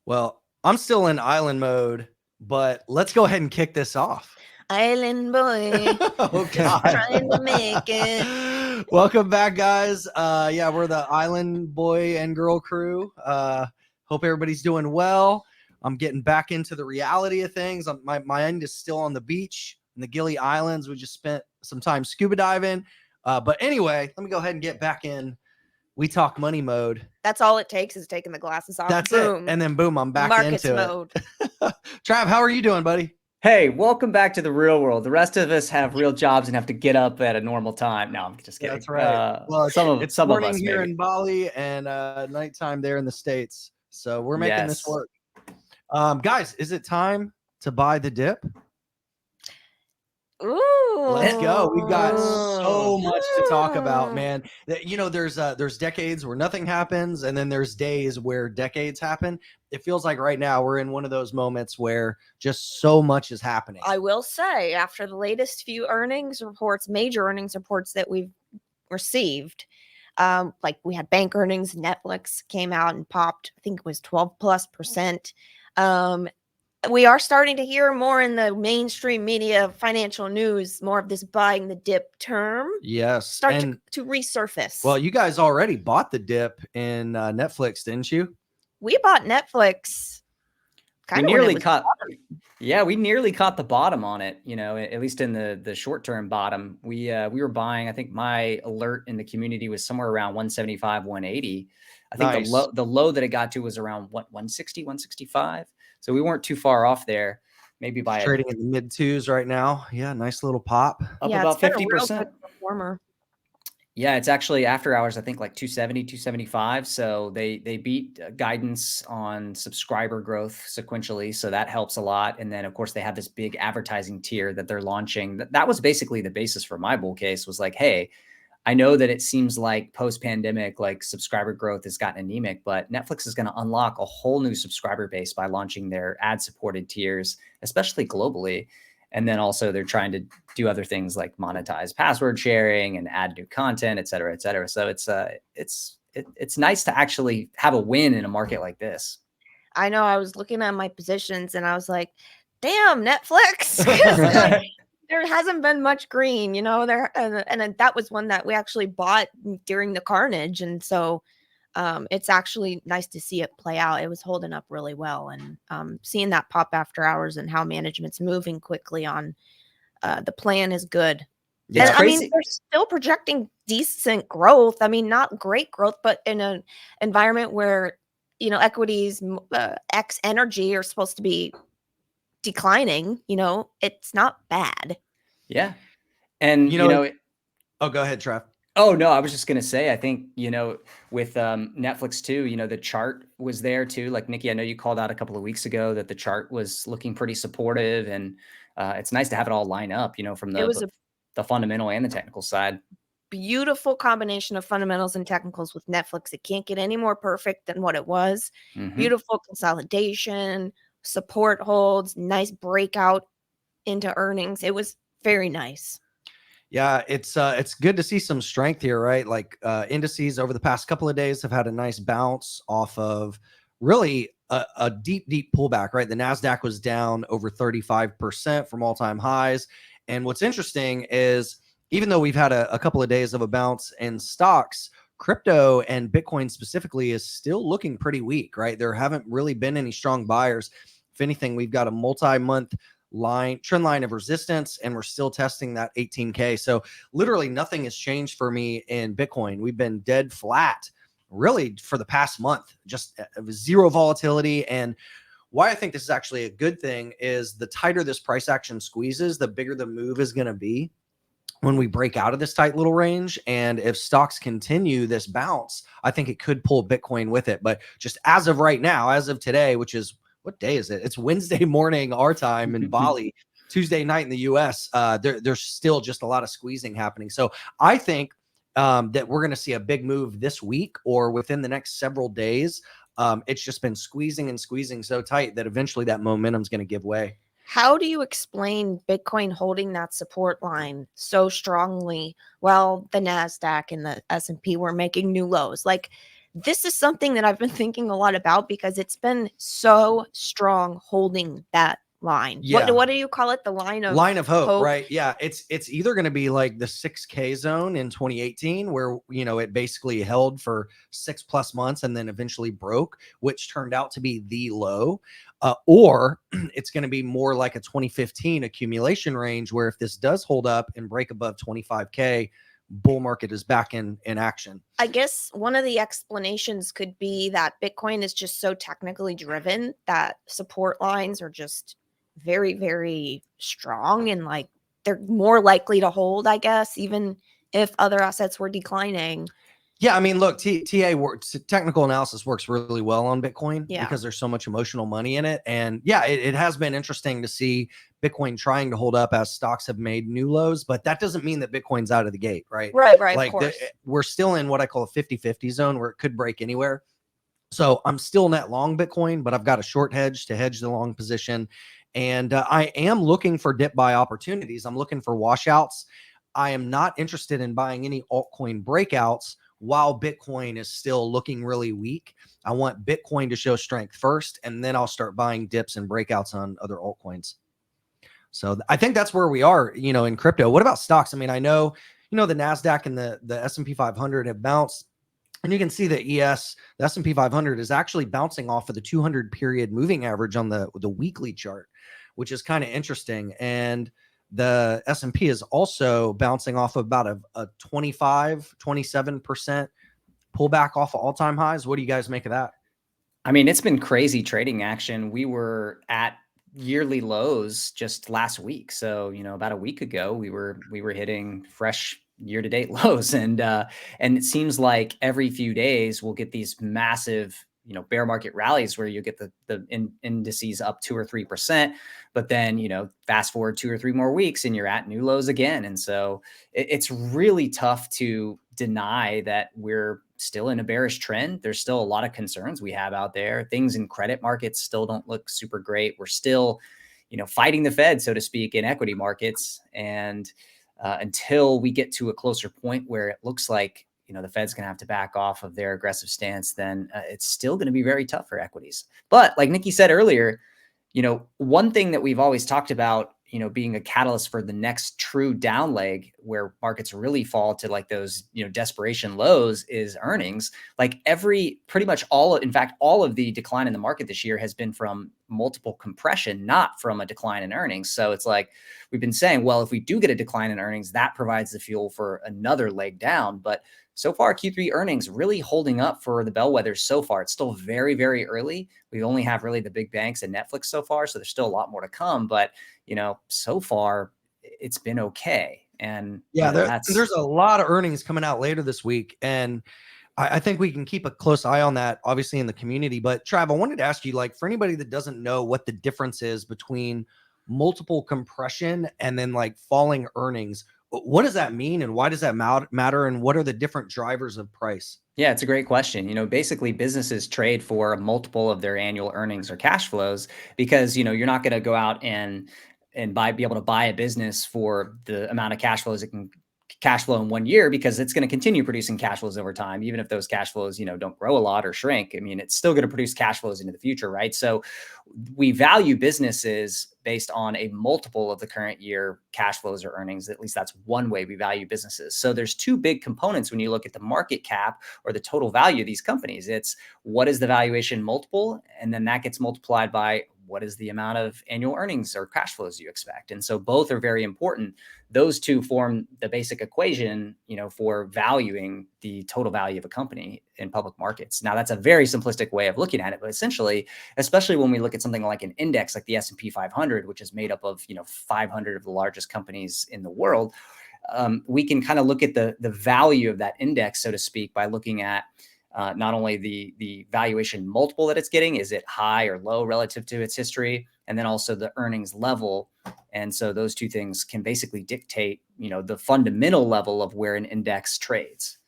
Well, I'm still in island mode, but let's go ahead and kick this off. Island boy, Oh, just God. trying to make it. Welcome back, guys. Yeah, we're the Island Boy and Girl crew. Hope everybody's doing well. I'm getting back into the reality of things. My mind is still on the beach in the Gili Islands. We just spent some time scuba diving. But anyway, let me go ahead and get back in We Talk Money mode. That's all it takes is taking the glasses off. That's boom. it. And then boom, I'm back Marcus into mode. it. Trav, how are you doing, buddy? Hey, welcome back to the real world. The rest of us have real jobs and have to get up at a normal time. No, I'm just kidding. That's right. Well, some morning of us here maybe. in Bali and nighttime there in the States. So we're making this work. Guys, is it time to buy the dip? Ooh. Let's go. We've got so much to talk about, man. You know, there's decades where nothing happens, and then there's days where decades happen. It feels like right now we're in one of those moments where just so much is happening. I will say, after the latest few major earnings reports that we've received, like we had bank earnings, Netflix came out and popped, I think it was 12+%. We are starting to hear more in the mainstream media, financial news, more of this buying the dip term. Yes. Start to resurface. Well, you guys already bought the dip in Netflix, didn't you? We bought Netflix. We nearly caught the bottom on it, you know, at least in the short-term bottom. We were buying, I think my alert in the community was somewhere around 175, 180. I think the low that it got to was around 160, 165. So we weren't too far off there. Maybe by trading in the mid twos right now. Yeah, nice little pop. Up about 50%. Performer. Yeah, it's actually after hours, I think like 270, 275. So they beat guidance on subscriber growth sequentially. So that helps a lot. And then, of course, they have this big advertising tier that they're launching. That was basically the basis for my bull case was like, hey, I know that it seems like post-pandemic, like subscriber growth has gotten anemic, but Netflix is going to unlock a whole new subscriber base by launching their ad-supported tiers, especially globally. And then also they're trying to do other things like monetize password sharing and add new content, et cetera, et cetera. So it's nice to actually have a win in a market like this. I know. I was looking at my positions and I was like, damn, Netflix. There hasn't been much green, you know, and that was one that we actually bought during the carnage. And so it's actually nice to see it play out. It was holding up really well. And seeing that pop after hours and how management's moving quickly on the plan is good. Yeah, and I mean, they're still projecting decent growth. I mean, not great growth, but in an environment where, you know, equities, X energy are supposed to be declining, you know, it's not bad. Yeah. And, you know, oh, go ahead, Trev. Oh, no, I was just going to say, I think, you know, with Netflix too, you know, the chart was there too. Like, Nikki, I know you called out a couple of weeks ago that the chart was looking pretty supportive, and it's nice to have it all line up, you know, from the fundamental and the technical side. Beautiful combination of fundamentals and technicals with Netflix. It can't get any more perfect than what it was. Beautiful consolidation, support holds, nice breakout into earnings. It was very nice. Yeah, it's good to see some strength here, right? Like indices over the past couple of days have had a nice bounce off of really a deep pullback, right? The Nasdaq was down over 35% from all-time highs. And what's interesting is even though we've had a couple of days of a bounce in stocks, crypto and Bitcoin specifically is still looking pretty weak, right? There haven't really been any strong buyers. If anything, we've got a multi-month trend line of resistance, and we're still testing that 18K. So literally nothing has changed for me in Bitcoin. We've been dead flat really for the past month, just zero volatility. And why I think this is actually a good thing is the tighter this price action squeezes, the bigger the move is going to be when we break out of this tight little range. And if stocks continue this bounce, I think it could pull Bitcoin with it. But just as of right now, as of today, which is, what day is it? It's Wednesday morning our time in Bali, Tuesday night in the US. There's still just a lot of squeezing happening. So I think that we're going to see a big move this week or within the next several days. It's just been squeezing and squeezing so tight that eventually that momentum is going to give way. How do you explain Bitcoin holding that support line so strongly while the Nasdaq and the S&P were making new lows? Like, this is something that I've been thinking a lot about because it's been so strong holding that line. Yeah. What do you call it? The line of hope, right? Yeah, it's either going to be like the 6K zone in 2018, where it basically held for 6+ months and then eventually broke, which turned out to be the low, or it's going to be more like a 2015 accumulation range, where if this does hold up and break above 25K, bull market is back in action. I guess one of the explanations could be that Bitcoin is just so technically driven that support lines are just very, very strong, and like they're more likely to hold, I guess, even if other assets were declining. Yeah, I mean, look, TA works. Technical analysis works really well on Bitcoin because there's so much emotional money in it. And yeah, it has been interesting to see Bitcoin trying to hold up as stocks have made new lows, but that doesn't mean that Bitcoin's out of the gate, right? Right, Like of course. we're still in what I call a 50-50 zone where it could break anywhere. So I'm still net long Bitcoin, but I've got a short hedge to hedge the long position. And I am looking for dip buy opportunities. I'm looking for washouts. I am not interested in buying any altcoin breakouts while Bitcoin is still looking really weak. I want Bitcoin to show strength first, and then I'll start buying dips and breakouts on other altcoins. So I think that's where we are, in crypto. What about stocks? I mean, I know, the Nasdaq and the S&P 500 have bounced. And you can see the the S&P 500 is actually bouncing off of the 200 period moving average on the weekly chart, which is kind of interesting. And the S&P is also bouncing off of about a 27% pullback off of all-time highs. What do you guys make of that? I mean, it's been crazy trading action. We were at yearly lows just last week. So, about a week ago, we were hitting fresh year-to-date lows, and it seems like every few days we'll get these massive bear market rallies where you get the indices up 2 or 3%, but then fast forward 2 or 3 more weeks and you're at new lows again. And so it's really tough to deny that we're still in a bearish trend. There's still a lot of concerns we have out there. Things in credit markets still don't look super great. We're still fighting the Fed, so to speak, in equity markets, and until we get to a closer point where it looks like the Fed's going to have to back off of their aggressive stance, then it's still going to be very tough for equities. But like Nikki said earlier, one thing that we've always talked about, being a catalyst for the next true down leg where markets really fall to like those, desperation lows is earnings. Like pretty much all of the decline in the market this year has been from multiple compression, not from a decline in earnings. So it's like we've been saying, well, if we do get a decline in earnings, that provides the fuel for another leg down. But so far, Q3 earnings really holding up for the bellwethers so far. It's still very, very early. We only have really the big banks and Netflix so far, so there's still a lot more to come. But, so far, it's been okay. And yeah, there's a lot of earnings coming out later this week. And I think we can keep a close eye on that, obviously, in the community. But Trav, I wanted to ask you, like, for anybody that doesn't know what the difference is between multiple compression and then like falling earnings, what does that mean, and why does that matter, and what are the different drivers of price? Yeah, it's a great question. Basically businesses trade for a multiple of their annual earnings or cash flows because, you're not going to go out and be able to buy a business for the amount of cash flows it can cash flow in 1 year, because it's going to continue producing cash flows over time. Even if those cash flows, don't grow a lot or shrink, I mean, it's still going to produce cash flows into the future, right? So we value businesses based on a multiple of the current year cash flows or earnings. At least that's one way we value businesses. So there's two big components when you look at the market cap or the total value of these companies. It's what is the valuation multiple, and then that gets multiplied by what is the amount of annual earnings or cash flows you expect. And so both are very important. Those two form the basic equation, for valuing the total value of a company in public markets. Now, that's a very simplistic way of looking at it, but essentially, especially when we look at something like an index like the S&P 500, which is made up of 500 of the largest companies in the world, we can kind of look at the value of that index, so to speak, by looking at not only the valuation multiple that it's getting, is it high or low relative to its history, and then also the earnings level. And so those two things can basically dictate, the fundamental level of where an index trades.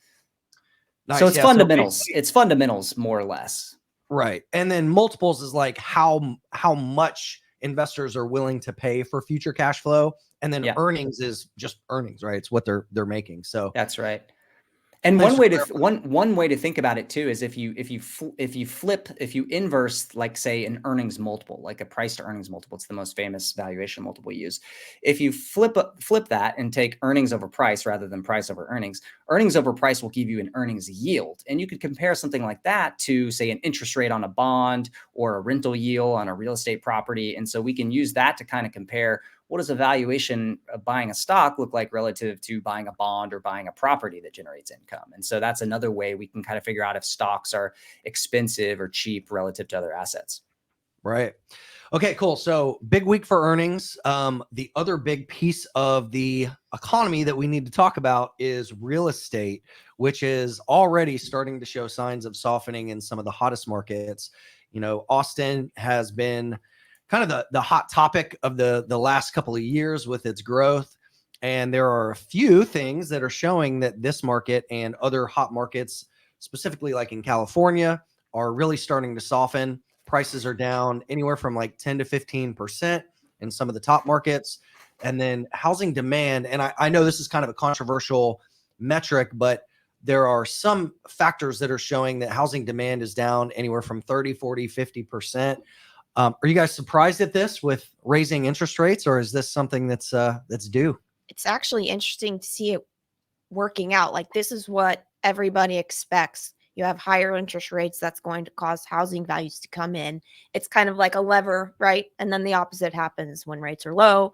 Nice. So it's fundamentals. It's fundamentals, more or less. Right. And then multiples is like how much investors are willing to pay for future cash flow. And then earnings is just earnings, right? It's what they're making. So that's right. And Thanks one for way to clarifying. one way to think about it too is if you inverse, like say an earnings multiple, like a price to earnings multiple, it's the most famous valuation multiple used. If you flip that and take earnings over price rather than price over earnings, earnings over price will give you an earnings yield. And you could compare something like that to say an interest rate on a bond or a rental yield on a real estate property. And so we can use that to kind of compare what does a valuation of buying a stock look like relative to buying a bond or buying a property that generates income. And so that's another way we can kind of figure out if stocks are expensive or cheap relative to other assets. Right. Okay, cool. So big week for earnings. The other big piece of the economy that we need to talk about is real estate, which is already starting to show signs of softening in some of the hottest markets. Austin has been kind of the hot topic of the last couple of years with its growth. And there are a few things that are showing that this market and other hot markets, specifically like in California, are really starting to soften. Prices are down anywhere from like 10 to 15% in some of the top markets. And then housing demand, and I know this is kind of a controversial metric, but there are some factors that are showing that housing demand is down anywhere from 30, 40, 50%. Are you guys surprised at this with raising interest rates, or is this something that's due? It's actually interesting to see it working out. Like, this is what everybody expects. You have higher interest rates, that's going to cause housing values to come in. It's kind of like a lever, right? And then the opposite happens. When rates are low,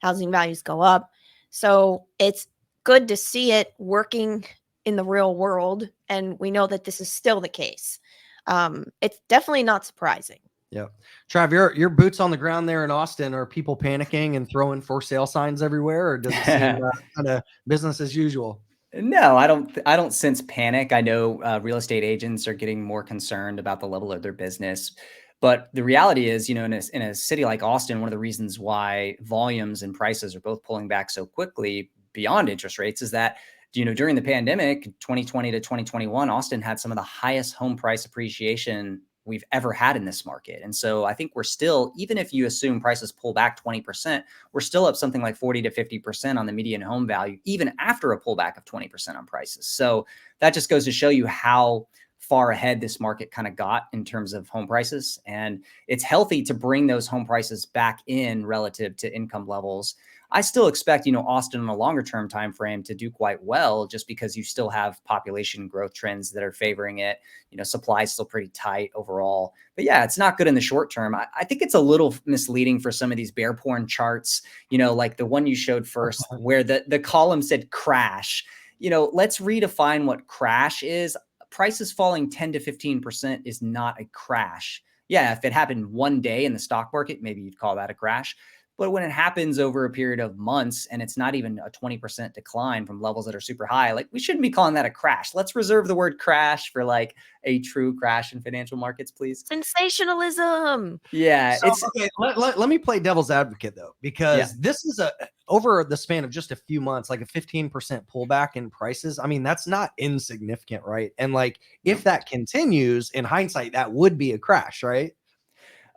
housing values go up. So it's good to see it working in the real world. And we know that this is still the case. It's definitely not surprising. Yeah. Trav, your boots on the ground there in Austin. Are people panicking and throwing for sale signs everywhere, or does it seem kind of business as usual? No, I don't sense panic. I know real estate agents are getting more concerned about the level of their business. But the reality is, in a city like Austin, one of the reasons why volumes and prices are both pulling back so quickly beyond interest rates is that, during the pandemic, 2020 to 2021, Austin had some of the highest home price appreciation we've ever had in this market. And so I think we're still, even if you assume prices pull back 20%, we're still up something like 40 to 50% on the median home value, even after a pullback of 20% on prices. So that just goes to show you how far ahead this market kind of got in terms of home prices. And it's healthy to bring those home prices back in relative to income levels. I still expect, Austin in a longer term time frame to do quite well, just because you still have population growth trends that are favoring it. Supply is still pretty tight overall. But yeah, it's not good in the short term. I think it's a little misleading for some of these bear porn charts, like the one you showed first, where the column said crash. Let's redefine what crash is. Prices falling 10 to 15% is not a crash. Yeah, if it happened one day in the stock market, maybe you'd call that a crash. But when it happens over a period of months and it's not even a 20% decline from levels that are super high, like, we shouldn't be calling that a crash. Let's reserve the word crash for like a true crash in financial markets, please. Sensationalism. Yeah, So, okay, let me play devil's advocate though, because this is over the span of just a few months, like a 15% pullback in prices. I mean, that's not insignificant, right? And like, if that continues, in hindsight, that would be a crash, right?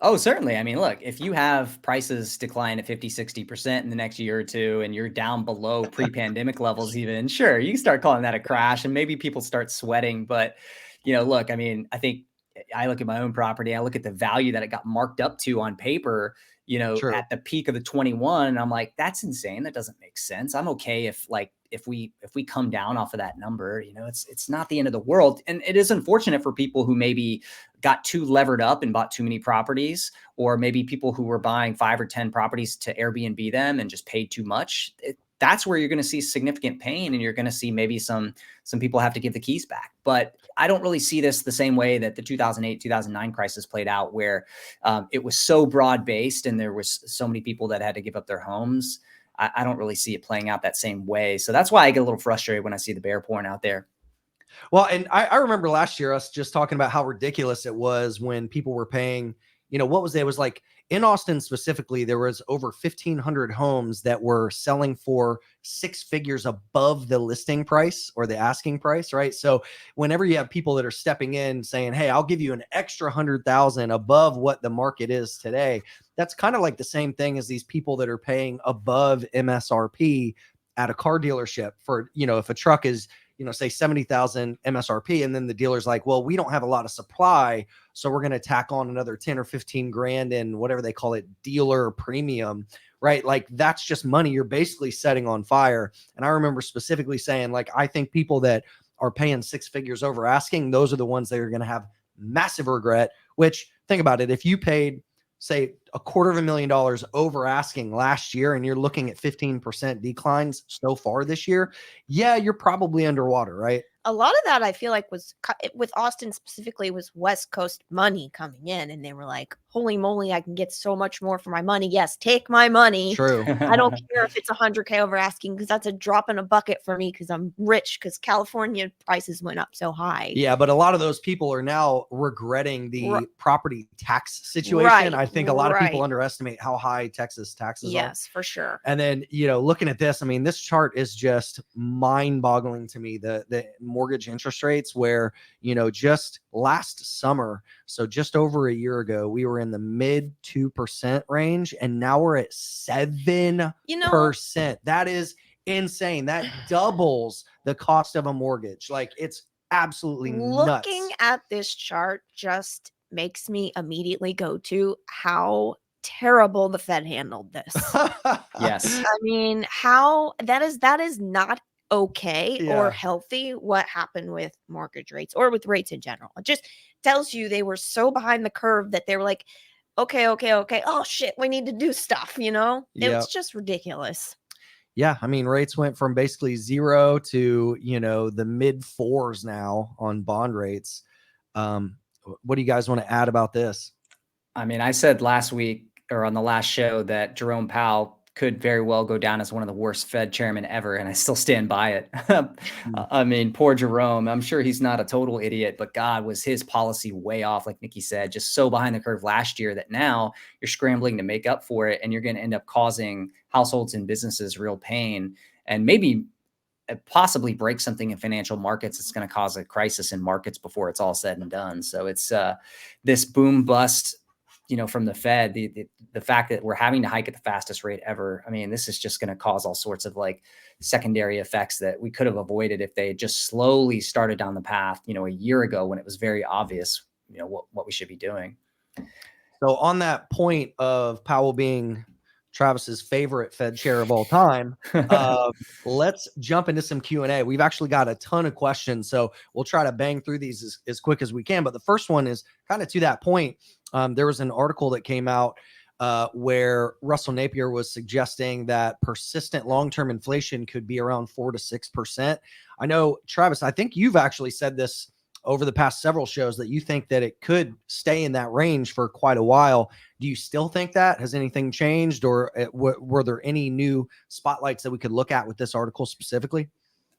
Oh, certainly. I mean, look, if you have prices decline at 50, 60% in the next year or two, and you're down below pre-pandemic levels, even, sure, you can start calling that a crash and maybe people start sweating. But, look, I mean, I think I look at my own property, I look at the value that it got marked up to on paper, True. at the peak of the 21, and I'm like, that's insane. That doesn't make sense. I'm okay if we come down off of that number. It's not the end of the world. And it is unfortunate for people who maybe got too levered up and bought too many properties, or maybe people who were buying 5 or 10 properties to Airbnb them and just paid too much. That's where you're going to see significant pain, and you're going to see maybe some people have to give the keys back. But I don't really see this the same way that the 2008, 2009 crisis played out, where it was so broad based and there was so many people that had to give up their homes. I don't really see it playing out that same way. So that's why I get a little frustrated when I see the bear porn out there. Well, and I remember last year us just talking about how ridiculous it was when people were paying, what was it? It was like in Austin specifically, there was over 1,500 homes that were selling for 6 figures above the listing price or the asking price, right? So whenever you have people that are stepping in saying, hey, I'll give you an extra 100,000 above what the market is today, that's kind of like the same thing as these people that are paying above MSRP at a car dealership for, if a truck is say 70,000 MSRP. And then the dealer's like, well, we don't have a lot of supply, so we're going to tack on another 10 or 15 grand in whatever they call it, dealer premium, right? Like that's just money you're basically setting on fire. And I remember specifically saying, like, I think people that are paying 6 figures over asking, those are the ones that are going to have massive regret. Which, think about it, if you paid, say, $250,000 over asking last year and you're looking at 15% declines so far this year, yeah, you're probably underwater, right? A lot of that I feel like was with Austin specifically was West Coast money coming in, and they were like, holy moly, I can get so much more for my money. Yes, take my money. True. I don't care if it's 100K over asking, because that's a drop in a bucket for me because I'm rich, because California prices went up so high. Yeah, but a lot of those people are now regretting the property tax situation. Right, I think a lot of people underestimate how high Texas taxes are. Yes, for sure. And then, looking at this, I mean, this chart is just mind-boggling to me. The mortgage interest rates, where, just last summer, so just over a year ago, we were in the mid 2% range, and now we're at 7%. That is insane. That doubles the cost of a mortgage. Like, it's absolutely nuts. Looking at this chart just makes me immediately go to how terrible the Fed handled this. Yes. I mean, how that is not okay or healthy, what happened with mortgage rates or with rates in general. It just tells you they were so behind the curve that they were like, okay. Oh shit, we need to do stuff, It's just ridiculous. Yeah, I mean, rates went from basically 0 to, the mid 4s now on bond rates. What do you guys want to add about this? I mean, I said last week or on the last show that Jerome Powell could very well go down as one of the worst Fed chairmen ever, and I still stand by it. I mean, poor Jerome. I'm sure he's not a total idiot, but God, was his policy way off, like Nikki said, just so behind the curve last year that now you're scrambling to make up for it, and you're going to end up causing households and businesses real pain, and maybe possibly break something in financial markets. It's going to cause a crisis in markets before it's all said and done. So it's this boom bust, from the Fed, the fact that we're having to hike at the fastest rate ever. I mean, this is just going to cause all sorts of like secondary effects that we could have avoided if they had just slowly started down the path, a year ago when it was very obvious, what we should be doing. So on that point of Powell being Travis's favorite Fed chair of all time, let's jump into some Q&A. We've actually got a ton of questions, so we'll try to bang through these as quick as we can. But the first one is kind of to that point. There was an article that came out where Russell Napier was suggesting that persistent long-term inflation could be around 4 to 6%. I know, Travis, I think you've actually said this over the past several shows that you think that it could stay in that range for quite a while. Do you still think that? Has anything changed, or were there any new spotlights that we could look at with this article specifically?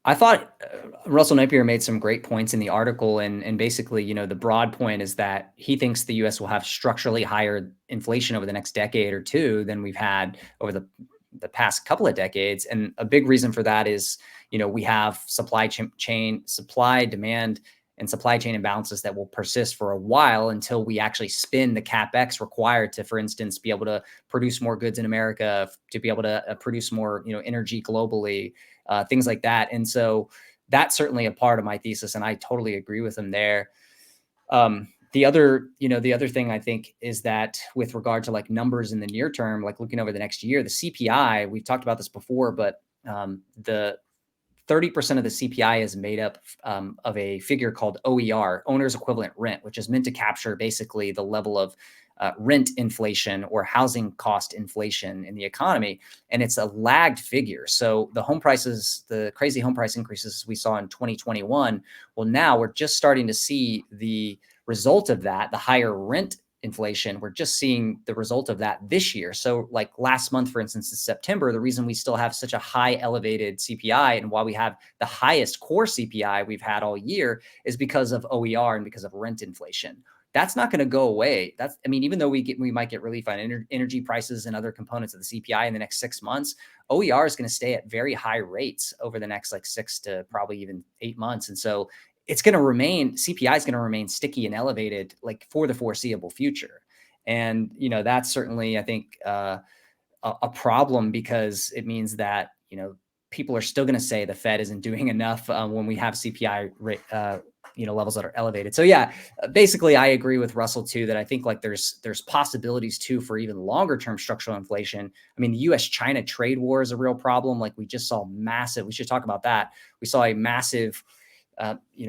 I thought Russell Napier made some great points in the article. And basically, the broad point is that he thinks the U.S. will have structurally higher inflation over the next decade or two than we've had over the past couple of decades. And a big reason for that is, we have supply demand and supply chain imbalances that will persist for a while until we actually spend the CapEx required to, for instance, be able to produce more goods in America, to be able to produce more, energy globally, things like that. And so that's certainly a part of my thesis, and I totally agree with him there. The other thing I think is that with regard to like numbers in the near term, like looking over the next year, the CPI, we've talked about this before, but the 30% of the CPI is made up of a figure called OER, owner's equivalent rent, which is meant to capture basically the level of rent inflation or housing cost inflation in the economy. And it's a lagged figure. So the home prices, the crazy home price increases we saw in 2021, well, now we're just starting to see the result of that, the higher rent inflation. We're just seeing the result of that this year. So like last month, for instance, in September, the reason we still have such a high elevated CPI and why we have the highest core CPI we've had all year is because of OER and because of rent inflation. That's not going to go away. Even though we might get relief on energy prices and other components of the CPI in the next 6 months, OER is going to stay at very high rates over the next like 6 to probably even 8 months. And so it's going to remain, CPI is going to remain sticky and elevated like for the foreseeable future. And, that's certainly, I think, a problem, because it means that, people are still going to say the Fed isn't doing enough when we have CPI rate, levels that are elevated. So yeah, basically I agree with Russell too, that I think like there's possibilities too for even longer term structural inflation. I mean, the US-China trade war is a real problem. Like we just saw massive, we should talk about that. We saw a massive,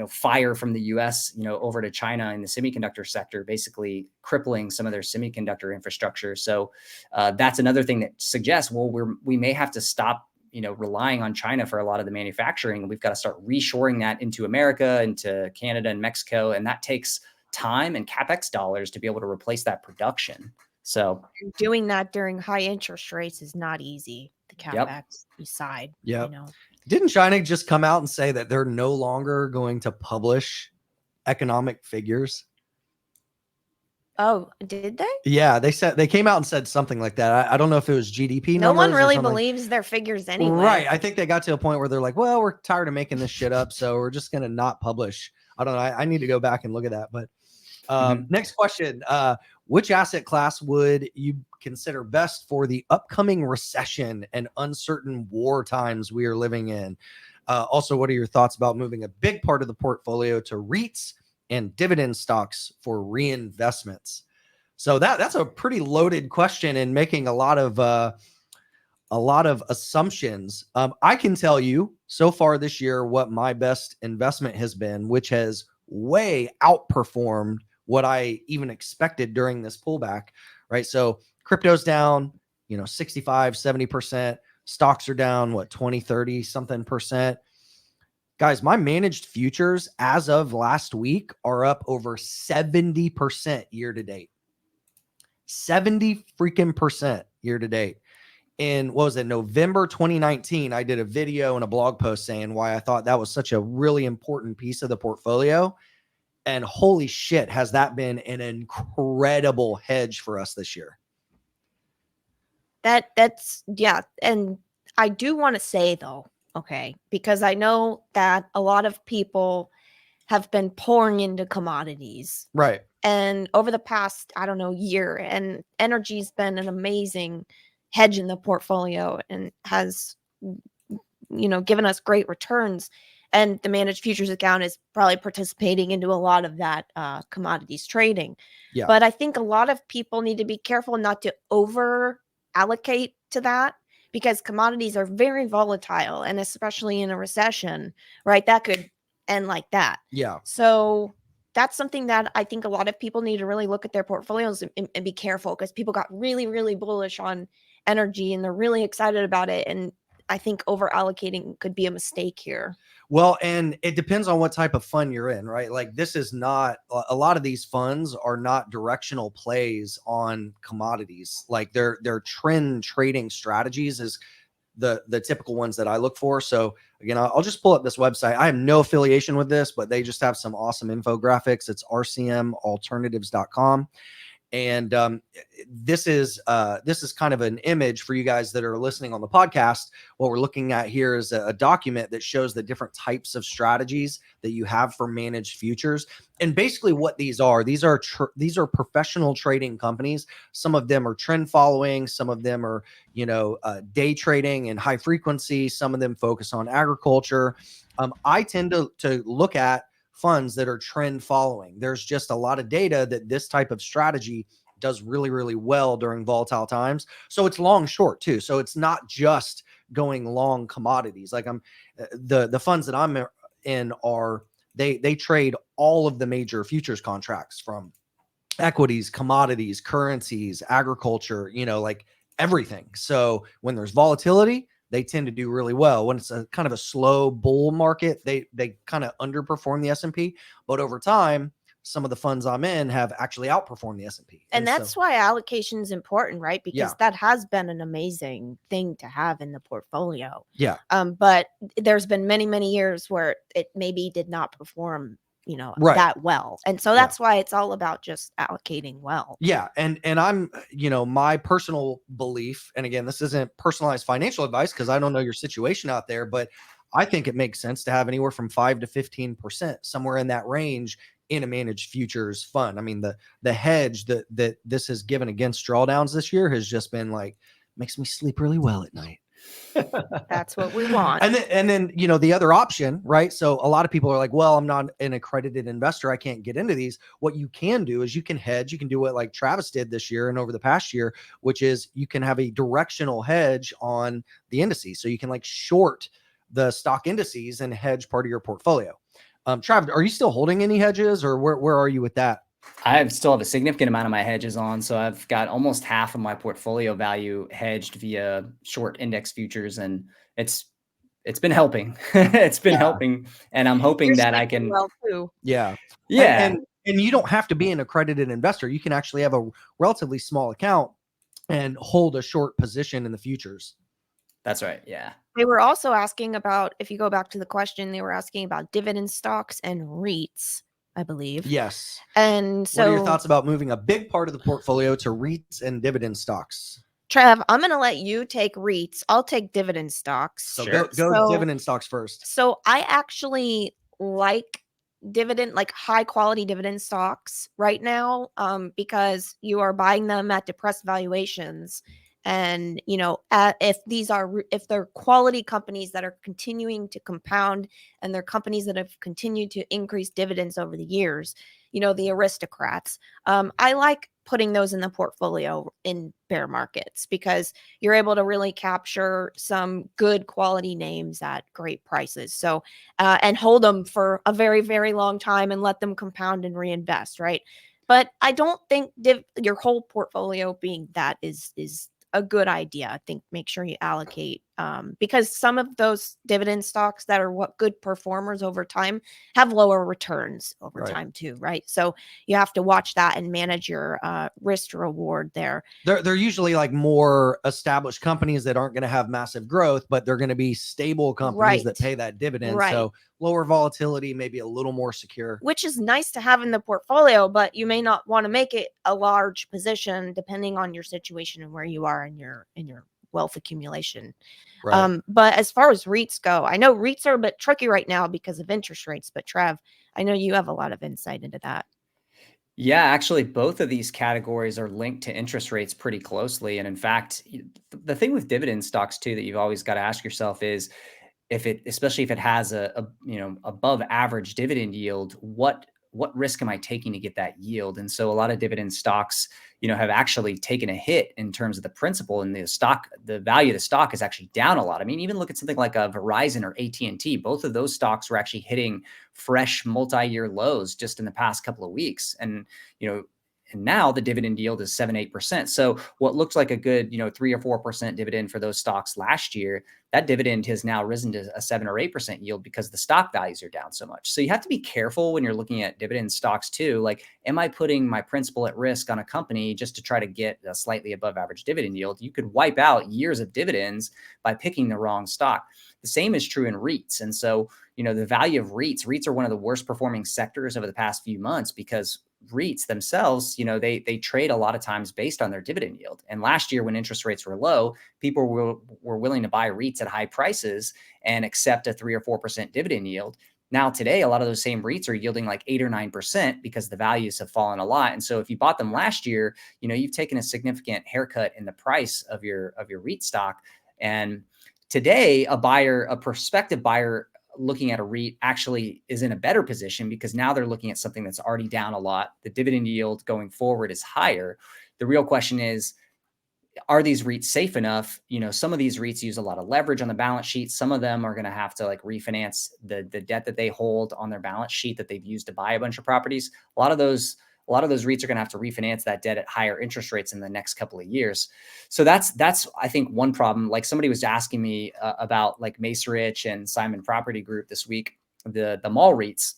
fire from the US, over to China in the semiconductor sector, basically crippling some of their semiconductor infrastructure. So that's another thing that suggests, well, we may have to stop relying on China for a lot of the manufacturing. We've got to start reshoring that into America, into Canada and Mexico. And that takes time and CapEx dollars to be able to replace that production. So doing that during high interest rates is not easy. The CapEx side, Didn't China just come out and say that they're no longer going to publish economic figures? Oh, did they? Yeah, they came out and said something like that. I don't know if it was GDP. No one really believes their figures anyway. Right. I think they got to a point where they're like, well, we're tired of making this shit up, so we're just going to not publish. I don't know. I need to go back and look at that. But next question. Which asset class would you consider best for the upcoming recession and uncertain war times we are living in? Also, what are your thoughts about moving a big part of the portfolio to REITs and dividend stocks for reinvestments? So that's a pretty loaded question and making a lot of assumptions. I can tell you so far this year what my best investment has been, which has way outperformed what I even expected during this pullback, right? So crypto's down, 65, 70%. Stocks are down, 20, 30 something percent. Guys, my managed futures as of last week are up over 70% year to date. 70 freaking percent year to date. In what was it, November 2019, I did a video and a blog post saying why I thought that was such a really important piece of the portfolio. And holy shit, has that been an incredible hedge for us this year. That's yeah. And I do want to say though, okay, because I know that a lot of people have been pouring into commodities. Right. And over the past, year, and energy's been an amazing hedge in the portfolio and has, given us great returns. And the managed futures account is probably participating into a lot of that commodities trading. Yeah. But I think a lot of people need to be careful not to over allocate to that, because commodities are very volatile, and especially in a recession, right? That could end like that. Yeah. So that's something that I think a lot of people need to really look at their portfolios and be careful, because people got really, really bullish on energy and they're really excited about it. And I think over allocating could be a mistake here. Well, and it depends on what type of fund you're in, right? Like this is not, a lot of these funds are not directional plays on commodities. Like they're trend trading strategies is the typical ones that I look for. So again, I'll just pull up this website. I have no affiliation with this, but they just have some awesome infographics. It's rcmalternatives.com. And this is kind of an image for you guys that are listening on the podcast. What we're looking at here is a document that shows the different types of strategies that you have for managed futures. And basically what these are professional trading companies. Some of them are trend following. Some of them are, day trading and high frequency. Some of them focus on agriculture. I tend to look at funds that are trend following. There's just a lot of data that this type of strategy does really, really well during volatile times. So it's long short too. So it's not just going long commodities. Like the funds that I'm in are, they trade all of the major futures contracts, from equities, commodities, currencies, agriculture, like everything. So when there's volatility, they tend to do really well. When it's a kind of a slow bull market, they kind of underperform the S&P. But over time, some of the funds I'm in have actually outperformed the S&P. And that's why allocation is important, right? Because that has been an amazing thing to have in the portfolio. Yeah. But there's been many, many years where it maybe did not perform, that well. And so that's why it's all about just allocating well. Yeah. And I'm, my personal belief, and again, this isn't personalized financial advice because I don't know your situation out there, but I think it makes sense to have anywhere from 5 to 15%, somewhere in that range, in a managed futures fund. I mean, the hedge that this has given against drawdowns this year has just been like, makes me sleep really well at night. That's what we want. And then, you know, the other option, right? So a lot of people are like, well, I'm not an accredited investor. I can't get into these. What you can do is you can hedge. You can do what like Travis did this year and over the past year, which is you can have a directional hedge on the indices. So you can like short the stock indices and hedge part of your portfolio. Travis, are you still holding any hedges, or where are you with that? I still have a significant amount of my hedges on. So I've got almost half of my portfolio value hedged via short index futures, and it's been helping. It's been helping. And I'm hoping You're that I sleeping can, well too. Yeah. yeah, And you don't have to be an accredited investor. You can actually have a relatively small account and hold a short position in the futures. that's right. Yeah. They were also asking about, if you go back to the question, they were asking about dividend stocks and REITs, I believe. Yes. And What are your so, thoughts about moving a big part of the portfolio to REITs and dividend stocks? Trev, I'm going to let you take REITs. I'll take dividend stocks. So Sure. go dividend stocks first. So I actually like like high quality dividend stocks right now, because you are buying them at depressed valuations. And, you know, if they're quality companies that are continuing to compound, and they're companies that have continued to increase dividends over the years, you know, the aristocrats, I like putting those in the portfolio in bear markets, because you're able to really capture some good quality names at great prices. So, and hold them for a very, very long time and let them compound and reinvest, right? But I don't think your whole portfolio being that is a good idea. I think make sure you allocate, because some of those dividend stocks that are what good performers over time have lower returns over time too, right? So you have to watch that and manage your risk to reward there. They're usually like more established companies that aren't going to have massive growth, but they're going to be stable companies that pay that dividend. Right. So lower volatility, maybe a little more secure. Which is nice to have in the portfolio, but you may not want to make it a large position depending on your situation and where you are in your wealth accumulation. Right. But as far as REITs go, I know REITs are a bit tricky right now because of interest rates, but Trev, I know you have a lot of insight into that. Yeah, actually, both of these categories are linked to interest rates pretty closely. And in fact, the thing with dividend stocks too that you've always got to ask yourself is, especially if it has a above average dividend yield, what risk am I taking to get that yield? And so a lot of dividend stocks, have actually taken a hit in terms of the principal, and the value of the stock is actually down a lot. I mean, even look at something like a Verizon or AT&T. Both of those stocks were actually hitting fresh multi-year lows just in the past couple of weeks. And, and now the dividend yield is 7-8%. So what looked like a good, 3 or 4% dividend for those stocks last year, that dividend has now risen to a 7 or 8% yield because the stock values are down so much. So you have to be careful when you're looking at dividend stocks too. Like, am I putting my principal at risk on a company just to try to get a slightly above average dividend yield? You could wipe out years of dividends by picking the wrong stock. The same is true in REITs. And so, the value of REITs are one of the worst performing sectors over the past few months, because REITs themselves, they trade a lot of times based on their dividend yield. And last year, when interest rates were low, people were willing to buy REITs at high prices and accept a 3 or 4% dividend yield. Now today, a lot of those same REITs are yielding like 8 or 9% because the values have fallen a lot. And so if you bought them last year, you've taken a significant haircut in the price of your REIT stock. And today, a prospective buyer looking at a REIT actually is in a better position, because now they're looking at something that's already down a lot. The dividend yield going forward is higher. The real question is, are these REITs safe enough? Some of these REITs use a lot of leverage on the balance sheet. Some of them are going to have to like refinance the debt that they hold on their balance sheet that they've used to buy a bunch of properties. A lot of those REITs are going to have to refinance that debt at higher interest rates in the next couple of years. So that's I think one problem. Like, somebody was asking me about like Macerich and Simon Property Group this week, the mall REITs.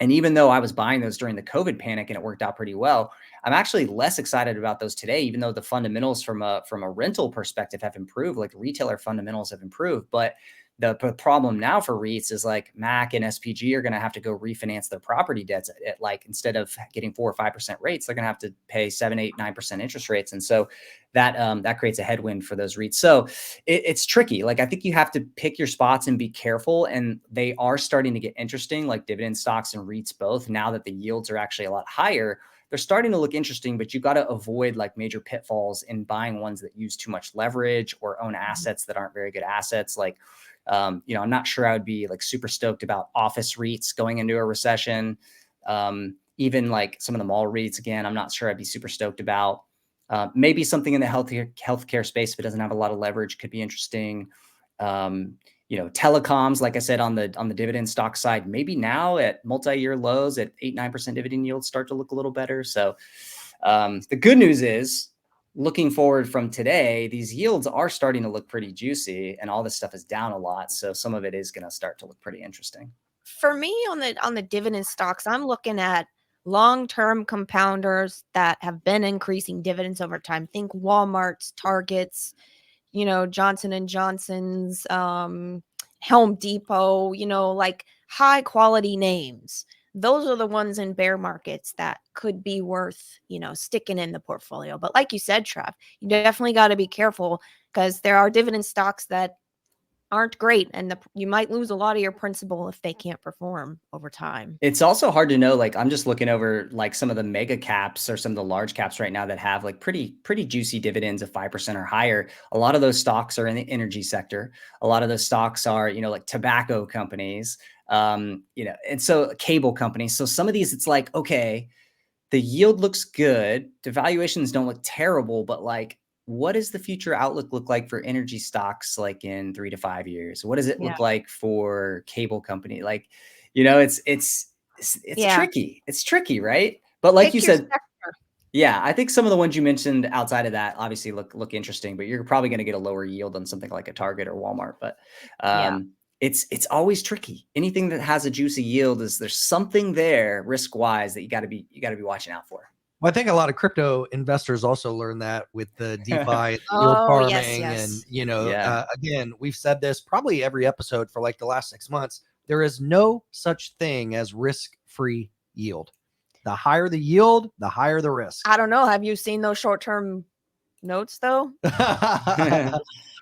And even though I was buying those during the COVID panic and it worked out pretty well, I'm actually less excited about those today, even though the fundamentals from a rental perspective have improved, like retailer fundamentals have improved. But the problem now for REITs is like MAC and SPG are going to have to go refinance their property debts at like, instead of getting 4 or 5% rates, they're going to have to pay 7, 8, 9% interest rates. And so that creates a headwind for those REITs. So it's tricky. Like, I think you have to pick your spots and be careful. And they are starting to get interesting, like dividend stocks and REITs both, now that the yields are actually a lot higher. they're starting to look interesting, but you got to avoid like major pitfalls in buying ones that use too much leverage or own assets that aren't very good assets. Like, I'm not sure I would be like super stoked about office REITs going into a recession. Even like some of the mall REITs, again, I'm not sure I'd be super stoked about. Maybe something in the healthcare space, if it doesn't have a lot of leverage, could be interesting. Telecoms, like I said, on the dividend stock side, maybe now at multi-year lows at 8-9% dividend yields start to look a little better. So the good news is, looking forward from today, these yields are starting to look pretty juicy, and all this stuff is down a lot. So some of it is going to start to look pretty interesting. For me, on the dividend stocks, I'm looking at long-term compounders that have been increasing dividends over time. Think Walmart's, Target's, Johnson and Johnson's, Home Depot, like high quality names. Those are the ones in bear markets that could be worth, sticking in the portfolio. But like you said, Trev, you definitely got to be careful because there are dividend stocks that aren't great, and you might lose a lot of your principal if they can't perform over time. It's also hard to know, like I'm just looking over like some of the mega caps or some of the large caps right now that have like pretty juicy dividends of 5% or higher. A lot of those stocks are in the energy sector. A lot of those stocks are, like tobacco companies, and so cable companies. So some of these, it's like, okay, the yield looks good. The valuations don't look terrible, but like, what does the future outlook look like for energy stocks like in 3 to 5 years? What does it look like for cable company? Like, it's tricky. It's tricky, right? But like you said, yeah, I think some of the ones you mentioned outside of that obviously look interesting, but you're probably going to get a lower yield on something like a Target or Walmart. But it's always tricky. Anything that has a juicy yield there's something there risk wise that you got to be watching out for. Well, I think a lot of crypto investors also learn that with the DeFi yield farming. And, again, we've said this probably every episode for like the last 6 months. There is no such thing as risk-free yield. The higher the yield, the higher the risk. I don't know. Have you seen those short-term notes though?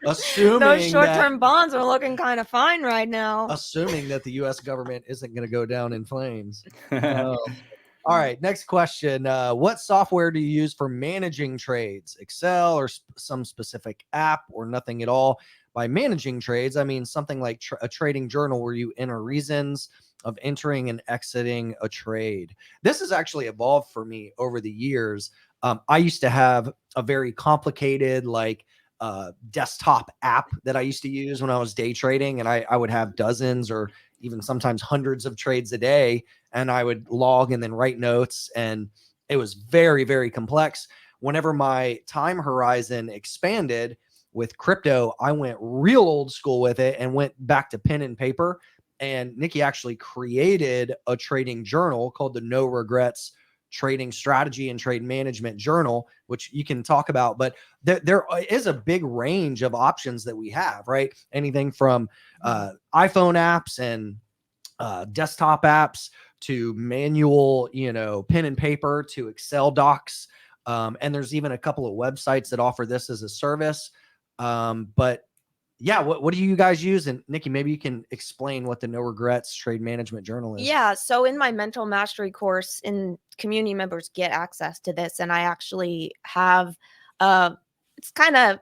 Assuming those short-term bonds are looking kind of fine right now. Assuming that the U.S. government isn't going to go down in flames. All right, next question. What software do you use for managing trades? Excel or some specific app or nothing at all? By managing trades, I mean something like a trading journal where you enter reasons of entering and exiting a trade. This has actually evolved for me over the years. I used to have a very complicated desktop app that I used to use when I was day trading, and I would have dozens or even sometimes hundreds of trades a day, and I would log and then write notes, and it was very, very complex. Whenever my time horizon expanded with crypto, I went real old school with it and went back to pen and paper. And Nikki actually created a trading journal called the No Regrets Trading Strategy and Trade Management Journal, which you can talk about. But there is a big range of options that we have, right? Anything from iPhone apps and desktop apps to manual, pen and paper to Excel docs. And there's even a couple of websites that offer this as a service. But yeah, what do you guys use? And Nikki, maybe you can explain what the No Regrets Trade Management Journal is. Yeah. So in my mental mastery course, community members get access to this. And I actually have, it's kind of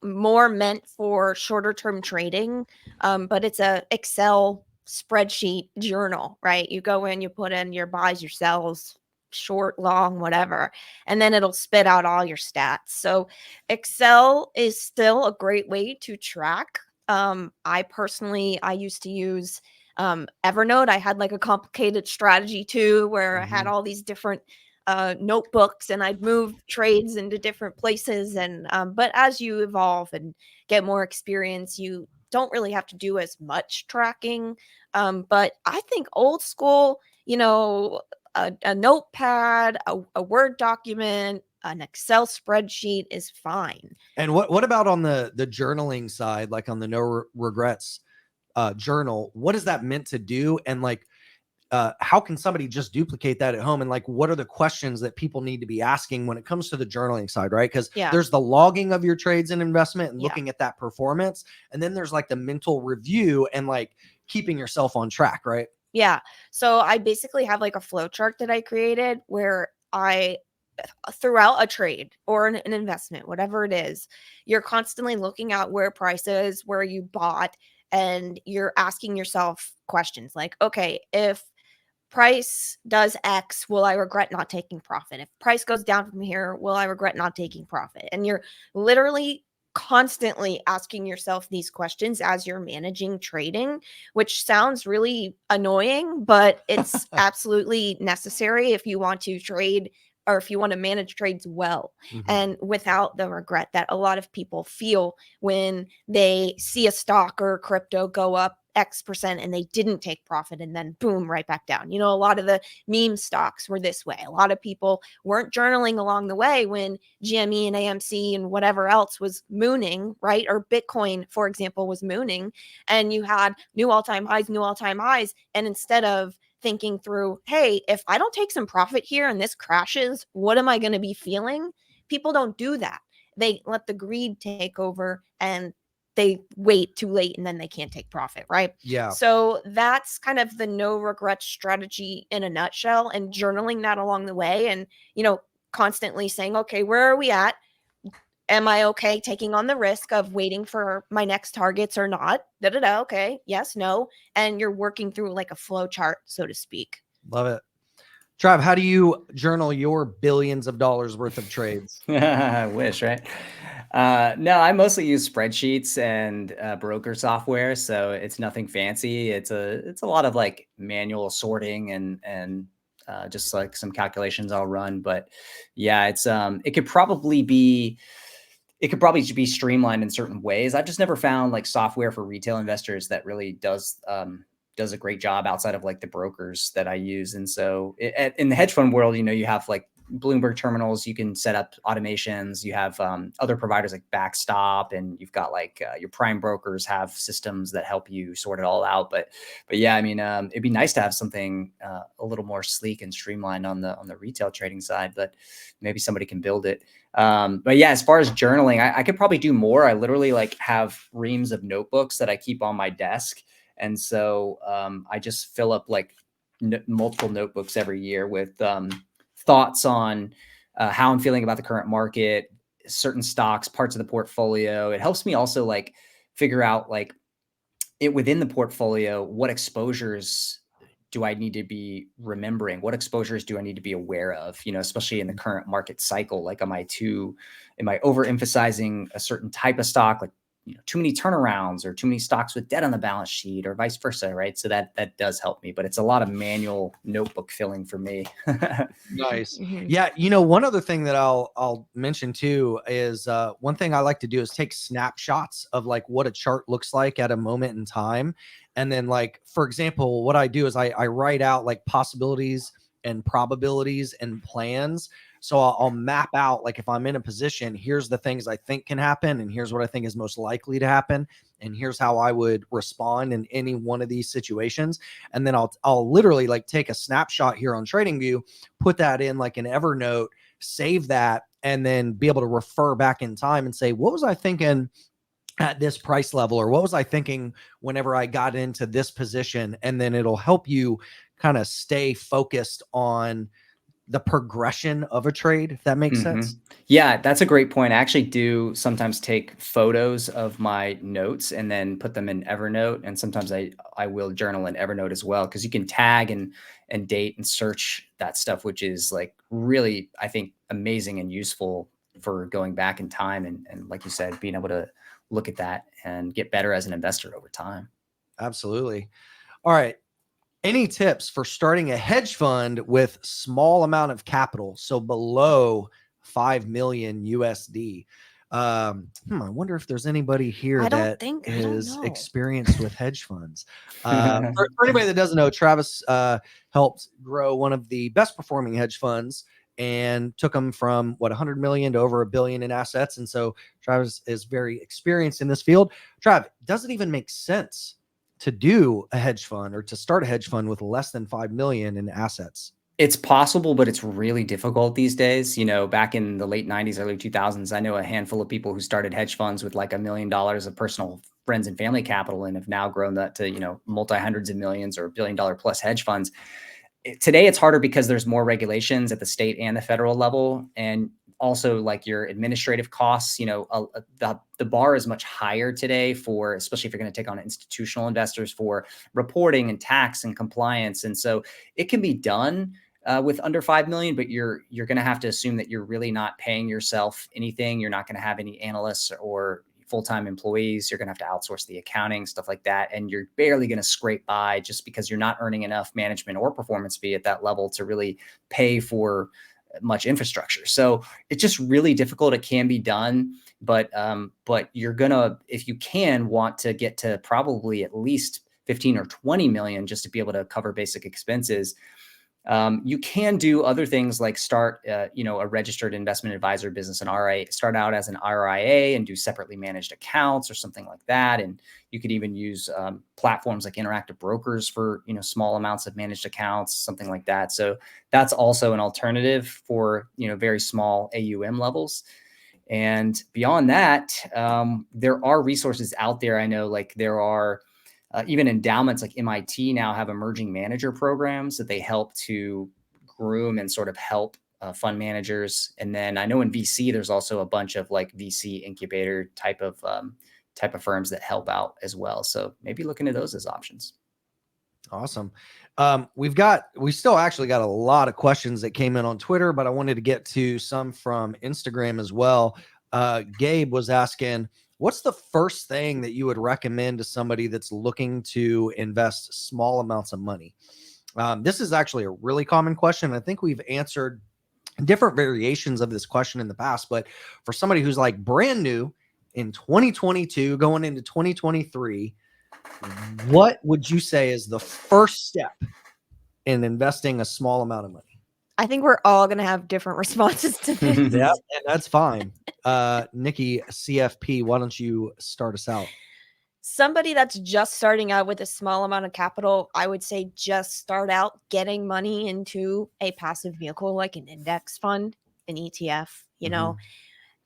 more meant for shorter term trading. But it's a Excel spreadsheet journal, right? You go in, you put in your buys, your sells, short, long, whatever, and then it'll spit out all your stats. So Excel is still a great way to track. I used to use Evernote. I had like a complicated strategy too, where I had all these different notebooks, and I'd move trades into different places. And but as you evolve and get more experience, you don't really have to do as much tracking. But I think old school, a notepad, a Word document, an Excel spreadsheet is fine. And what about on the journaling side, like on the No Regrets journal? What is that meant to do? And how can somebody just duplicate that at home? And what are the questions that people need to be asking when it comes to the journaling side, right? Because there's the logging of your trades and investment and looking at that performance. And then there's the mental review and keeping yourself on track, right? Yeah. So I basically have a flow chart that I created where throughout a trade or an investment, whatever it is, you're constantly looking at where price is, where you bought, and you're asking yourself questions like, okay, if price does X, will I regret not taking profit? If price goes down from here, will I regret not taking profit? And you're literally constantly asking yourself these questions as you're managing trading, which sounds really annoying, but it's absolutely necessary if you want to trade or if you want to manage trades well and without the regret that a lot of people feel when they see a stock or crypto go up X% and they didn't take profit and then boom, right back down. You know, a lot of the meme stocks were this way. A lot of people weren't journaling along the way when GME and AMC and whatever else was mooning, right? Or Bitcoin, for example, was mooning, and you had new all-time highs. And instead of thinking through, hey, if I don't take some profit here and this crashes, what am I going to be feeling? People don't do that. They let the greed take over and they wait too late and then they can't take profit, right? Yeah. So that's kind of the no regret strategy in a nutshell, and journaling that along the way and, you know, constantly saying, okay, where are we at? Am I okay taking on the risk of waiting for my next targets or not? Okay. Yes, no. And you're working through like a flow chart, so to speak. Love it. Trav, how do you journal your billions of dollars worth of trades? I wish, right? No, I mostly use spreadsheets and broker software, so it's nothing fancy. It's a lot of like manual sorting and just like some calculations I'll run. But yeah, it could probably be streamlined in certain ways. I've just never found like software for retail investors that really does a great job outside of like the brokers that I use. And so in the hedge fund world, you know, you have like Bloomberg terminals, you can set up automations. You have other providers like Backstop, and you've got like your prime brokers have systems that help you sort it all out. But yeah, I mean, it'd be nice to have something a little more sleek and streamlined on the retail trading side, but maybe somebody can build it. But yeah, as far as journaling, I could probably do more. I literally like have reams of notebooks that I keep on my desk. And so I just fill up like multiple notebooks every year with thoughts on how I'm feeling about the current market, certain stocks, parts of the portfolio. It helps me also like figure out like it within the portfolio, what exposures do I need to be remembering? What exposures do I need to be aware of? You know, especially in the current market cycle. Like, am I overemphasizing a certain type of stock, like, you know, too many turnarounds or too many stocks with debt on the balance sheet, or vice versa, right? So that does help me, but it's a lot of manual notebook filling for me. Nice. Yeah. You know, one other thing that I'll mention too is one thing I like to do is take snapshots of like what a chart looks like at a moment in time. And then like, for example, what I do is I write out like possibilities and probabilities and plans. So I'll map out, like, if I'm in a position, here's the things I think can happen, and here's what I think is most likely to happen, and here's how I would respond in any one of these situations. And then I'll literally like take a snapshot here on TradingView, put that in like an Evernote, save that, and then be able to refer back in time and say, what was I thinking at this price level, or what was I thinking whenever I got into this position? And then it'll help you kind of stay focused on the progression of a trade, if that makes sense. Yeah, that's a great point. I actually do sometimes take photos of my notes and then put them in Evernote. And sometimes I will journal in Evernote as well, because you can tag and date and search that stuff, which is like really, I think, amazing and useful for going back in time. And like you said, being able to look at that and get better as an investor over time. Absolutely. All right. Any tips for starting a hedge fund with small amount of capital, so below 5 million USD? I wonder if there's anybody here that is experienced with hedge funds. For anybody that doesn't know, Travis helped grow one of the best performing hedge funds and took them from 100 million to over $1 billion in assets. And so Travis is very experienced in this field. Trav, does it even make sense to do a hedge fund or to start a hedge fund with less than 5 million in assets? It's possible, but it's really difficult these days. You know, back in the late 90s, early 2000s, I know a handful of people who started hedge funds with like $1 million of personal friends and family capital and have now grown that to, you know, multi hundreds of millions or $1 billion plus hedge funds. today it's harder because there's more regulations at the state and the federal level. And also like your administrative costs, the bar is much higher today for, especially if you're going to take on institutional investors, for reporting and tax and compliance. And so it can be done with under 5 million, but you're going to have to assume that you're really not paying yourself anything. You're not going to have any analysts or full-time employees. You're going to have to outsource the accounting, stuff like that. And you're barely going to scrape by just because you're not earning enough management or performance fee at that level to really pay for much infrastructure. So it's just really difficult. It can be done, but you're gonna, if you can, want to get to probably at least 15 or 20 million just to be able to cover basic expenses. You can do other things like start, a registered investment advisor business, an RIA, start out as an RIA and do separately managed accounts or something like that. And you could even use platforms like Interactive Brokers for, small amounts of managed accounts, something like that. So that's also an alternative for, very small AUM levels. And beyond that, there are resources out there. I know like there are even endowments like MIT now have emerging manager programs that they help to groom and sort of help fund managers. And then I know in VC, there's also a bunch of like VC incubator type of firms that help out as well. So maybe look into those as options. Awesome. We still actually got a lot of questions that came in on Twitter, but I wanted to get to some from Instagram as well. Gabe was asking, what's the first thing that you would recommend to somebody that's looking to invest small amounts of money? This is actually a really common question. I think we've answered different variations of this question in the past, but for somebody who's like brand new in 2022, going into 2023, what would you say is the first step in investing a small amount of money? I think we're all going to have different responses to this. Yeah, and that's fine. Nikki, CFP, why don't you start us out? Somebody that's just starting out with a small amount of capital, I would say just start out getting money into a passive vehicle like an index fund, an ETF,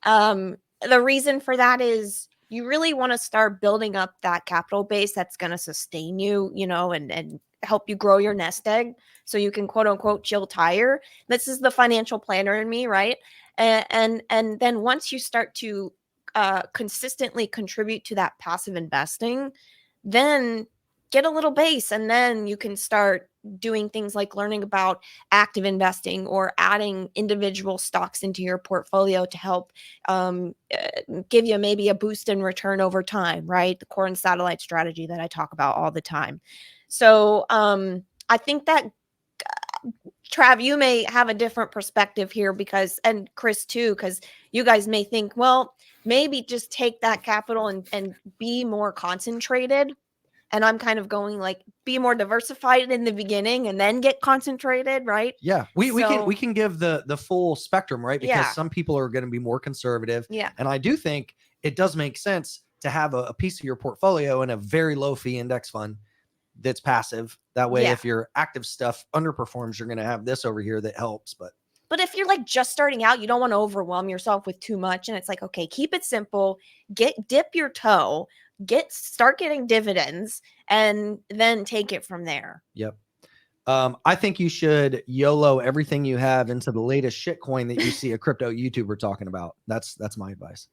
The reason for that is you really want to start building up that capital base that's going to sustain you, and help you grow your nest egg so you can quote unquote chill tire. This is the financial planner in me, right? And then once you start to consistently contribute to that passive investing, then get a little base, and then you can start doing things like learning about active investing or adding individual stocks into your portfolio to help give you maybe a boost in return over time, right? The core and satellite strategy that I talk about all the time. So I think that Trav, you may have a different perspective here and Chris too, because you guys may think, well, maybe just take that capital and be more concentrated. And I'm kind of going like, be more diversified in the beginning and then get concentrated, right? Yeah, we can give the full spectrum, right? Because some people are going to be more conservative. Yeah. And I do think it does make sense to have a piece of your portfolio in a very low fee index fund that's passive. That way, if your active stuff underperforms, you're going to have this over here that helps. But if you're like just starting out, you don't want to overwhelm yourself with too much. And it's like, okay, keep it simple, dip your toe, start getting dividends, and then take it from there. Yep. I think you should YOLO everything you have into the latest shitcoin that you see a crypto YouTuber talking about. That's my advice.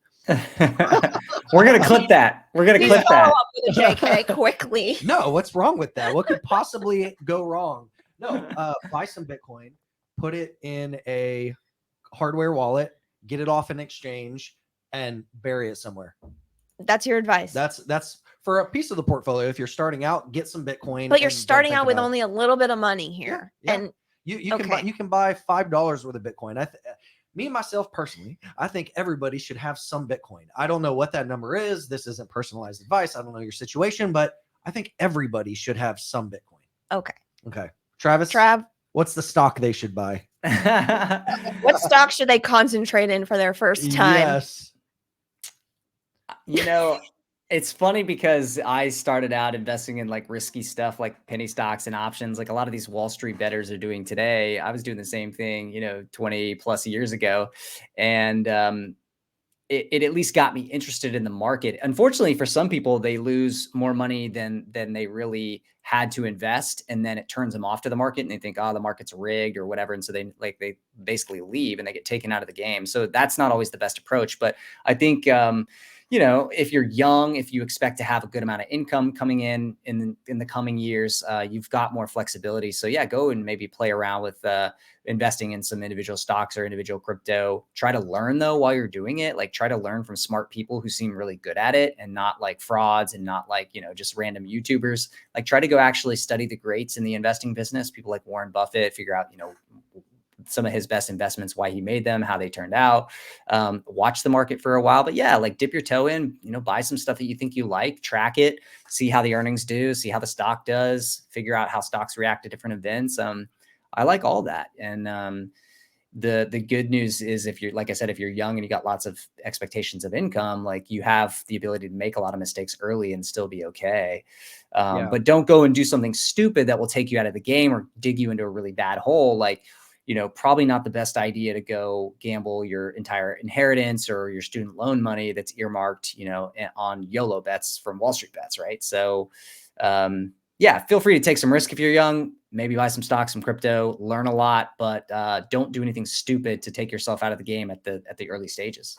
We're gonna clip that. We're gonna clip that. Up with a JK quickly. No, what's wrong with that? What could possibly go wrong? No, buy some Bitcoin, put it in a hardware wallet, get it off an exchange, and bury it somewhere. That's your advice. That's for a piece of the portfolio. If you're starting out, get some Bitcoin. But you're starting out with only a little bit of money here, and you can buy $5 worth of Bitcoin. Me and myself personally, I think everybody should have some Bitcoin. I don't know what that number is. This isn't personalized advice. I don't know your situation, but I think everybody should have some Bitcoin. Okay. Trav, what's the stock they should buy? What stock should they concentrate in for their first time? Yes. It's funny because I started out investing in like risky stuff like penny stocks and options, like a lot of these Wall Street bettors are doing today. I was doing the same thing, 20 plus years ago. And it at least got me interested in the market. Unfortunately, for some people, they lose more money than they really had to invest, and then it turns them off to the market, and they think, oh, the market's rigged or whatever, and so they basically leave and they get taken out of the game. So that's not always the best approach. But I think if you're young, if you expect to have a good amount of income coming in the coming years, you've got more flexibility. So yeah, go and maybe play around with investing in some individual stocks or individual crypto. Try to learn though while you're doing it. Like try to learn from smart people who seem really good at it, and not like frauds and not like, just random YouTubers. Like try to go actually study the greats in the investing business, people like Warren Buffett, figure out, some of his best investments, why he made them, how they turned out, watch the market for a while. But yeah, like dip your toe in, buy some stuff that you think you like, track it, see how the earnings do, see how the stock does, figure out how stocks react to different events. I like all that. And the good news is, if you're, like I said, if you're young and you got lots of expectations of income, like you have the ability to make a lot of mistakes early and still be okay. But don't go and do something stupid that will take you out of the game or dig you into a really bad hole. Like, probably not the best idea to go gamble your entire inheritance or your student loan money that's earmarked, on YOLO bets from Wall Street Bets, right? So, yeah, feel free to take some risk if you're young, maybe buy some stocks, some crypto, learn a lot, but don't do anything stupid to take yourself out of the game at the early stages.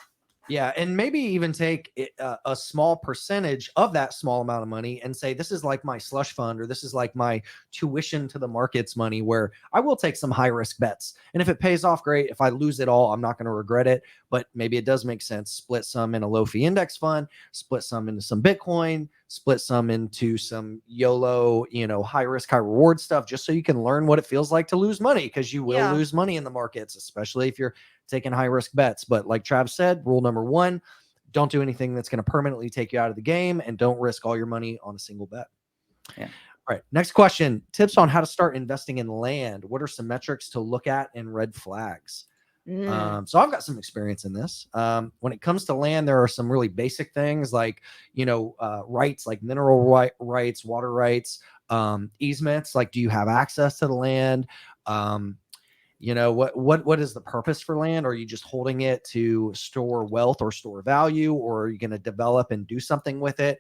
Yeah, and maybe even take a small percentage of that small amount of money and say, this is like my slush fund, or this is like my tuition to the markets money, where I will take some high risk bets. And if it pays off, great. If I lose it all, I'm not going to regret it. But maybe it does make sense. Split some in a low fee index fund, split some into some Bitcoin, split some into some YOLO, high risk, high reward stuff, just so you can learn what it feels like to lose money, because you will lose money in the markets, especially if you're taking high risk bets. But like Trav said, rule number one, don't do anything that's going to permanently take you out of the game, and don't risk all your money on a single bet. Yeah. All right. Next question. Tips on how to start investing in land. What are some metrics to look at and red flags? So I've got some experience in this. When it comes to land, there are some really basic things like, rights, like mineral rights, water rights, easements. Like, do you have access to the land? What is the purpose for land? Are you just holding it to store wealth or store value, or are you going to develop and do something with it?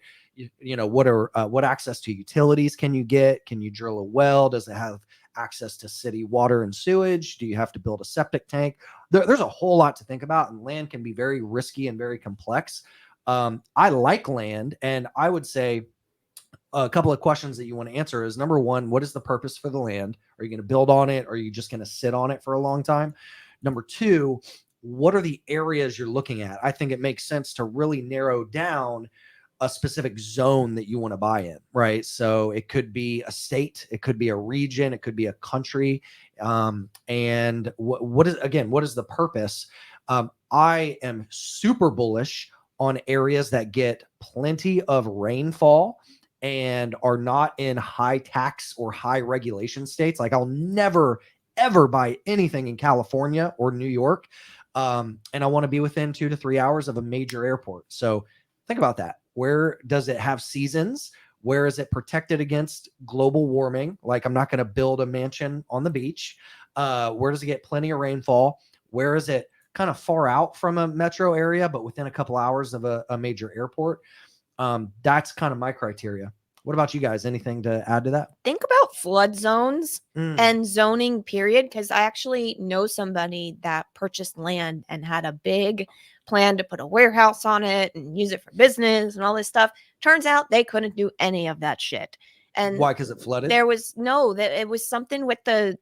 What access to utilities can you get? Can you drill a well? Does it have access to city water and sewage? Do you have to build a septic tank? There's a whole lot to think about, and land can be very risky and very complex. I like land, and I would say a couple of questions that you want to answer is, number one, what is the purpose for the land? Are you going to build on it? Or are you just going to sit on it for a long time? Number two, what are the areas you're looking at? I think it makes sense to really narrow down a specific zone that you want to buy in, right? So it could be a state, it could be a region, it could be a country. And what is the purpose? I am super bullish on areas that get plenty of rainfall and are not in high tax or high regulation states. Like, I'll never, ever buy anything in California or New York. And I want to be within 2 to 3 hours of a major airport. So think about that. Where does it have seasons? Where is it protected against global warming? Like, I'm not going to build a mansion on the beach. Where does it get plenty of rainfall? Where is it kind of far out from a metro area, but within a couple hours of a major airport? That's kind of my criteria. What about you guys? Anything to add to that? Think about flood zones and zoning, period. Because I actually know somebody that purchased land and had a big plan to put a warehouse on it and use it for business and all this stuff. Turns out they couldn't do any of that shit. And why? Because it flooded? There was it was something with the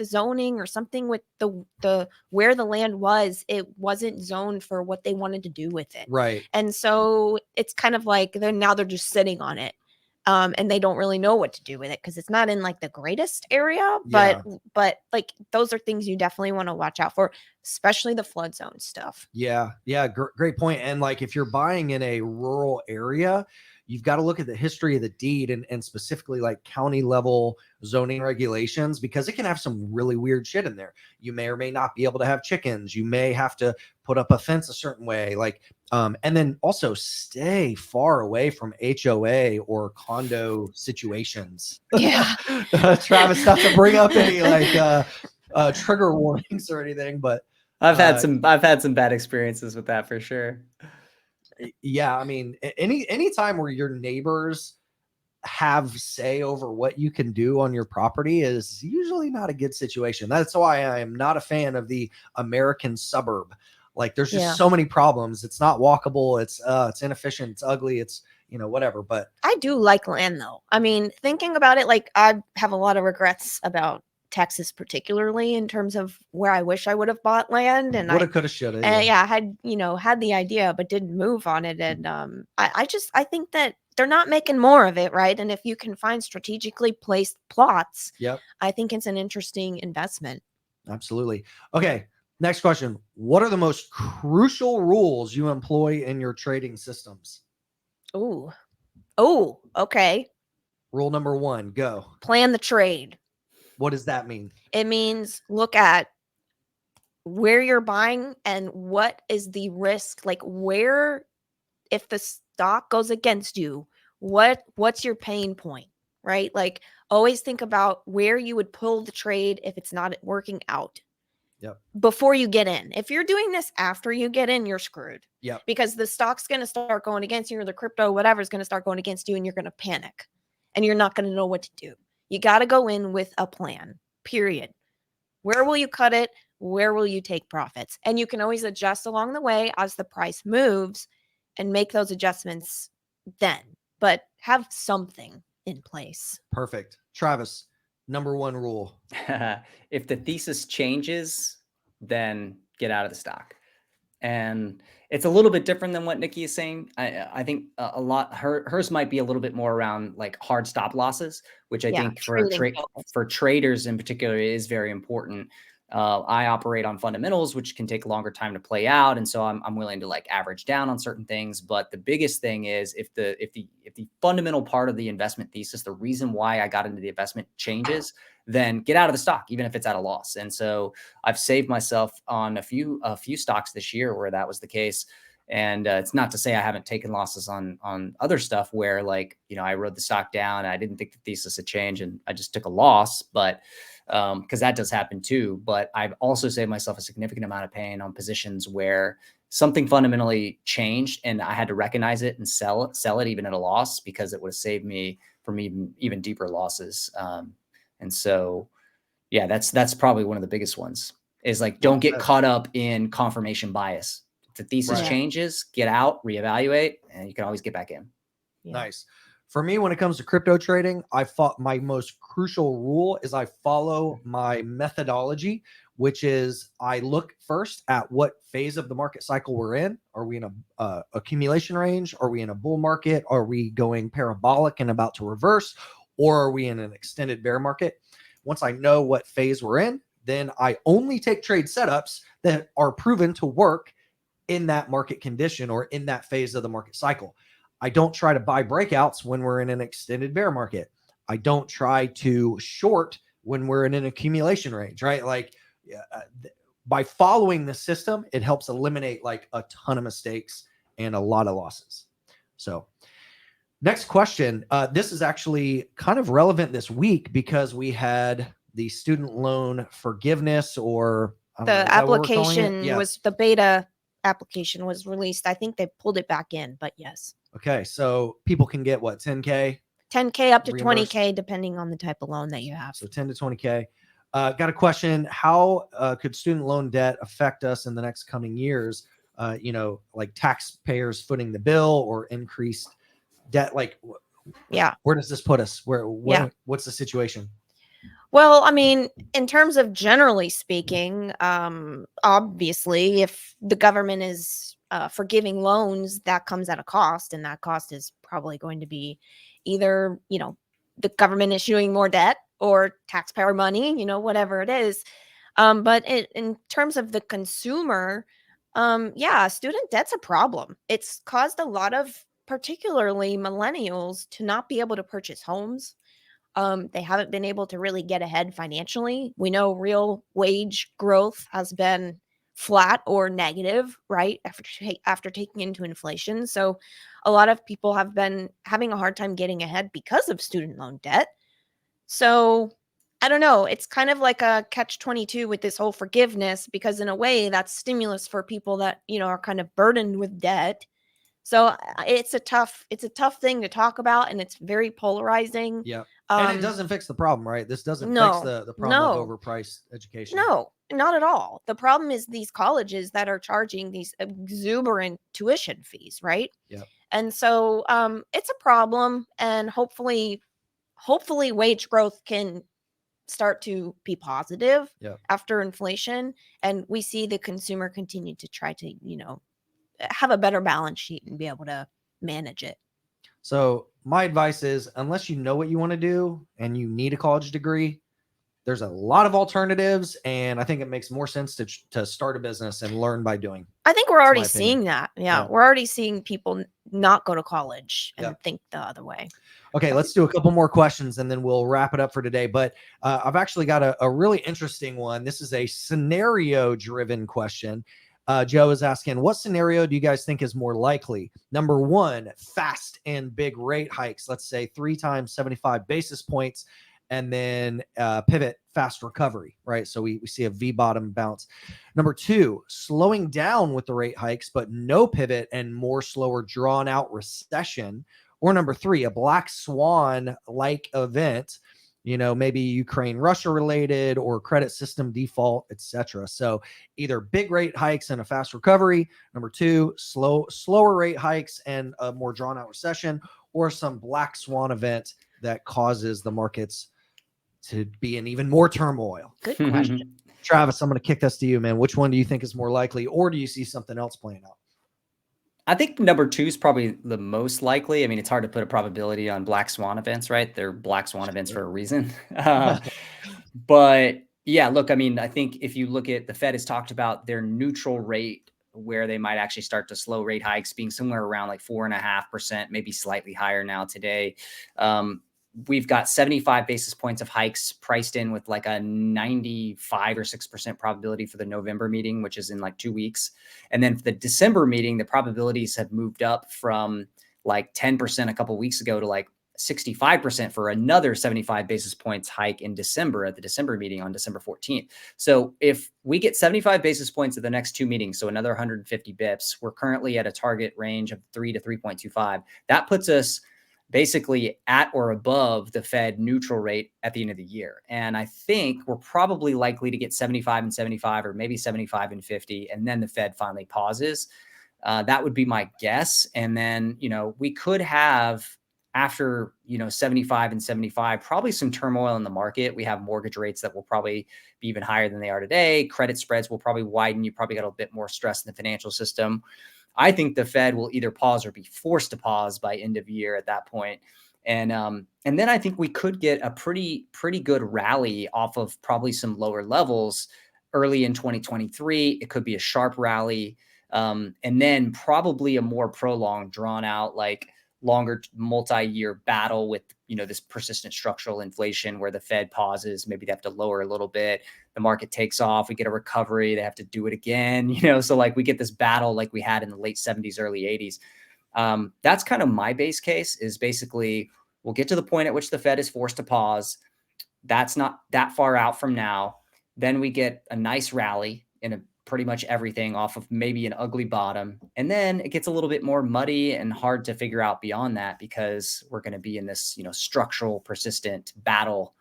zoning, or something with the where the land was. It wasn't zoned for what they wanted to do with it. Right. And so it's kind of like they're just sitting on it. And they don't really know what to do with it, because it's not in like the greatest area, but like those are things you definitely want to watch out for, especially the flood zone stuff. Yeah. Great point. And like, if you're buying in a rural area, you've got to look at the history of the deed and specifically like county level zoning regulations, because it can have some really weird shit in there. You may or may not be able to have chickens. You may have to put up a fence a certain way. Like, and then also stay far away from HOA or condo situations. Yeah. Travis, not to bring up any like trigger warnings or anything, but I've had some bad experiences with that for sure. Yeah, I mean, any time where your neighbors have say over what you can do on your property is usually not a good situation. That's why I am not a fan of the American suburb. Like, there's just so many problems. It's not walkable. It's inefficient. It's ugly. It's, whatever. But I do like land though. I mean, thinking about it, like I have a lot of regrets about Texas, particularly in terms of where I wish I would have bought land, and woulda, coulda, shoulda. I had had the idea but didn't move on it, and I think that they're not making more of it, right? And if you can find strategically placed plots, Yep, I think it's an interesting investment. absolutely. Okay, next question. What are the most crucial rules you employ in your trading systems? Oh, okay. Rule number 1, go. Plan the trade. What does that mean? It means look at where you're buying and what is the risk, like where, if the stock goes against you, what's your pain point, right? Like always think about where you would pull the trade if it's not working out. Yep. Before you get in. If you're doing this after you get in, you're screwed. Yep. Because the stock's going to start going against you, or the crypto, whatever, is going to start going against you, and you're going to panic and you're not going to know what to do. You got to go in with a plan, period. Where will you cut it? Where will you take profits? And you can always adjust along the way as the price moves and make those adjustments then, but have something in place. Perfect. Travis, number 1 rule. If the thesis changes, then get out of the stock. And it's a little bit different than what Nikki is saying. I think a lot, hers might be a little bit more around like hard stop losses, which I think for traders in particular is very important. I operate on fundamentals, which can take a longer time to play out. And so I'm willing to like average down on certain things. But the biggest thing is if the fundamental part of the investment thesis, the reason why I got into the investment changes, then get out of the stock, even if it's at a loss. And so I've saved myself on a few stocks this year where that was the case. And it's not to say I haven't taken losses on other stuff where, like, I rode the stock down and I didn't think the thesis had changed and I just took a loss, but because that does happen too. But I've also saved myself a significant amount of pain on positions where something fundamentally changed and I had to recognize it and sell it even at a loss, because it would have saved me from even deeper losses. And so, yeah, that's probably one of the biggest ones, is like, don't get caught up in confirmation bias. If the thesis changes, get out, reevaluate, and you can always get back in. Yeah. Nice. For me, when it comes to crypto trading, my most crucial rule is I follow my methodology, which is I look first at what phase of the market cycle we're in. Are we in a accumulation range? Are we in a bull market? Are we going parabolic and about to reverse? Or are we in an extended bear market? Once I know what phase we're in, then I only take trade setups that are proven to work in that market condition or in that phase of the market cycle. I don't try to buy breakouts when we're in an extended bear market. I don't try to short when we're in an accumulation range, right? Like, by following the system, it helps eliminate like a ton of mistakes and a lot of losses. So next question. This is actually kind of relevant this week because we had the student loan forgiveness, or the application was the beta application was released. I think they pulled it back in, but yes. Okay. So people can get what, 10K? 10K up to 20K, depending on the type of loan that you have. So 10 to 20K. Got a question. How could student loan debt affect us in the next coming years? Like taxpayers footing the bill or increased debt? Like, where does this put us? What's the situation? Well, I mean, in terms of generally speaking, obviously, if the government is forgiving loans, that comes at a cost, and that cost is probably going to be either, the government issuing more debt or taxpayer money, whatever it is. But in terms of the consumer, student debt's a problem. It's caused a lot of, particularly millennials, to not be able to purchase homes. They haven't been able to really get ahead financially. We know real wage growth has been flat or negative, right? After taking into inflation. So a lot of people have been having a hard time getting ahead because of student loan debt. So I don't know. It's kind of like a catch-22 with this whole forgiveness, because in a way that's stimulus for people that, you know, are kind of burdened with debt. So it's a tough thing to talk about, and it's very polarizing. Yeah. And it doesn't fix the problem, right? This doesn't fix the problem of overpriced education. No, not at all. The problem is these colleges that are charging these exuberant tuition fees, right? Yeah. And so it's a problem, and hopefully wage growth can start to be positive after inflation, and we see the consumer continue to try to, you know, have a better balance sheet and be able to manage it. So my advice is, unless you know what you want to do and you need a college degree, there's a lot of alternatives, and I think it makes more sense to start a business and learn by doing. I think we're already seeing that. Yeah, we're already seeing people not go to college and think the other way. Okay, let's do a couple more questions and then we'll wrap it up for today. But I've actually got a really interesting one. This is a scenario-driven question. Joe is asking, what scenario do you guys think is more likely? Number one, fast and big rate hikes. Let's say 3 times 75 basis points, and then pivot, fast recovery, right? So we see a V bottom bounce. Number two, slowing down with the rate hikes, but no pivot and more slower drawn out recession. Or number three, a black swan like event, you know, maybe Ukraine, Russia related, or credit system default, etc. So either big rate hikes and a fast recovery. Number two, slower rate hikes and a more drawn out recession, or some black swan event that causes the markets to be in even more turmoil. Good question. Travis, I'm going to kick this to you, man. Which one do you think is more likely, or do you see something else playing out? I think number two is probably the most likely. I mean, it's hard to put a probability on black swan events, right? They're black swan events for a reason. But yeah, look, I mean, I think if you look at the Fed has talked about their neutral rate, where they might actually start to slow rate hikes being somewhere around like 4.5%, maybe slightly higher now today. We've got 75 basis points of hikes priced in with like a 95 or 6% probability for the November meeting, which is in like 2 weeks. And then for the December meeting, the probabilities have moved up from like 10% a couple of weeks ago to like 65% for another 75 basis points hike in December at the December meeting on December 14th. So if we get 75 basis points at the next 2 meetings, so another 150 bips, we're currently at a target range of 3 to 3.25. That puts us basically at or above the Fed neutral rate at the end of the year. And I think we're probably likely to get 75 and 75, or maybe 75 and 50. And then the Fed finally pauses. That would be my guess. And then, you know, we could have, after, you know, 75 and 75, probably some turmoil in the market. We have mortgage rates that will probably be even higher than they are today. Credit spreads will probably widen. You probably got a bit more stress in the financial system. I think the Fed will either pause or be forced to pause by end of year at that point. And then I think we could get a pretty good rally off of probably some lower levels early in 2023. It could be a sharp rally. And then probably a more prolonged, drawn out, like longer multi-year battle with, you know, this persistent structural inflation where the Fed pauses, maybe they have to lower a little bit, the market takes off, we get a recovery, they have to do it again, you know, so like we get this battle like we had in the late 70s, early 80s. That's kind of my base case, is basically we'll get to the point at which the Fed is forced to pause. That's not that far out from now. Then we get a nice rally in a pretty much everything off of maybe an ugly bottom. And then it gets a little bit more muddy and hard to figure out beyond that, because we're going to be in this, you know, structural persistent battle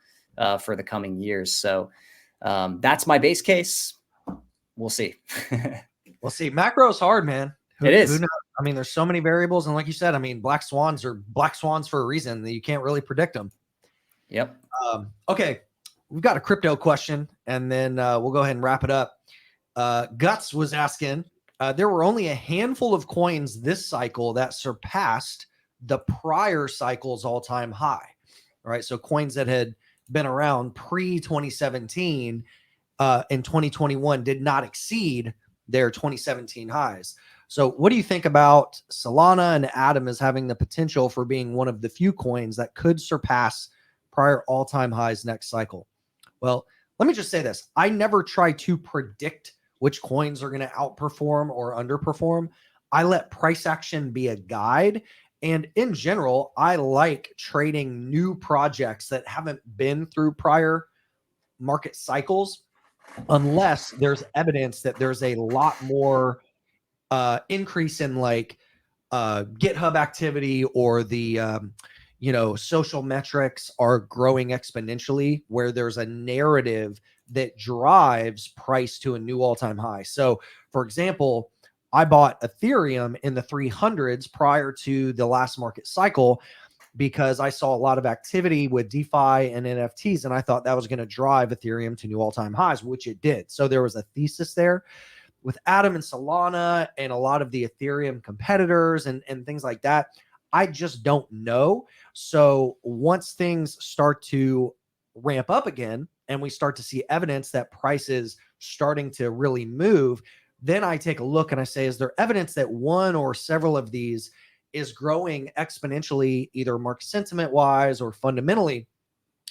for the coming years. So that's my base case. We'll see. We'll see. Macro is hard, man. It is. Who knows? I mean, there's so many variables. And like you said, I mean, black swans are black swans for a reason, that you can't really predict them. Yep. Okay. We've got a crypto question, and then we'll go ahead and wrap it up. Guts was asking, there were only a handful of coins this cycle that surpassed the prior cycle's all-time high. All right. So coins that had been around pre-2017 in 2021 did not exceed their 2017 highs. So what do you think about Solana and Atom as having the potential for being one of the few coins that could surpass prior all-time highs next cycle? Well, let me just say this. I never try to predict which coins are going to outperform or underperform. I let price action be a guide. And in general, I like trading new projects that haven't been through prior market cycles unless there's evidence that there's a lot more increase in like GitHub activity, or the social metrics are growing exponentially, where there's a narrative that drives price to a new all-time high. So for example, I bought Ethereum in the 300s prior to the last market cycle because I saw a lot of activity with DeFi and NFTs, and I thought that was going to drive Ethereum to new all-time highs, which it did. So there was a thesis there. With Atom and Solana and a lot of the Ethereum competitors and things like that, I just don't know. So once things start to ramp up again and we start to see evidence that price is starting to really move, then I take a look and I say, is there evidence that one or several of these is growing exponentially, either market sentiment wise or fundamentally,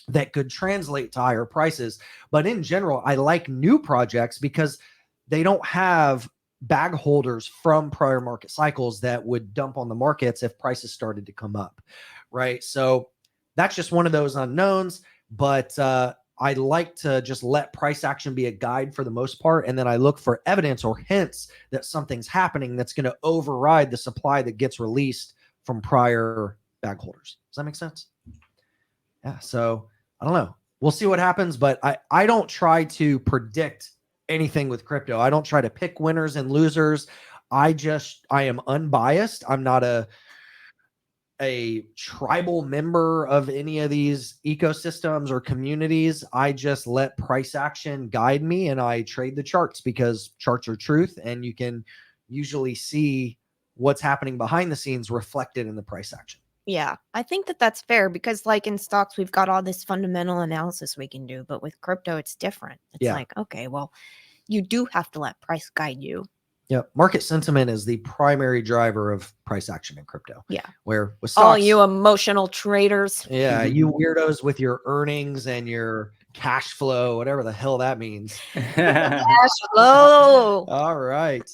that could translate to higher prices? But in general, I like new projects because they don't have bag holders from prior market cycles that would dump on the markets if prices started to come up, right? So that's just one of those unknowns, but I like to just let price action be a guide for the most part, and then I look for evidence or hints that something's happening that's going to override the supply that gets released from prior bag holders. Does that make sense? Yeah, so I don't know. We'll see what happens, but I don't try to predict anything with crypto. I don't try to pick winners and losers. I am unbiased. I'm not a tribal member of any of these ecosystems or communities. I just let price action guide me, and I trade the charts because charts are truth, and you can usually see what's happening behind the scenes reflected in the price action. Yeah, I think that that's fair because, like, in stocks, we've got all this fundamental analysis we can do, but with crypto, it's different. It's like, okay, well, you do have to let price guide you. Yeah, market sentiment is the primary driver of price action in crypto. Yeah, where with stocks, all you emotional traders. Yeah, you weirdos with your earnings and your cash flow, whatever the hell that means. Cash flow. All right.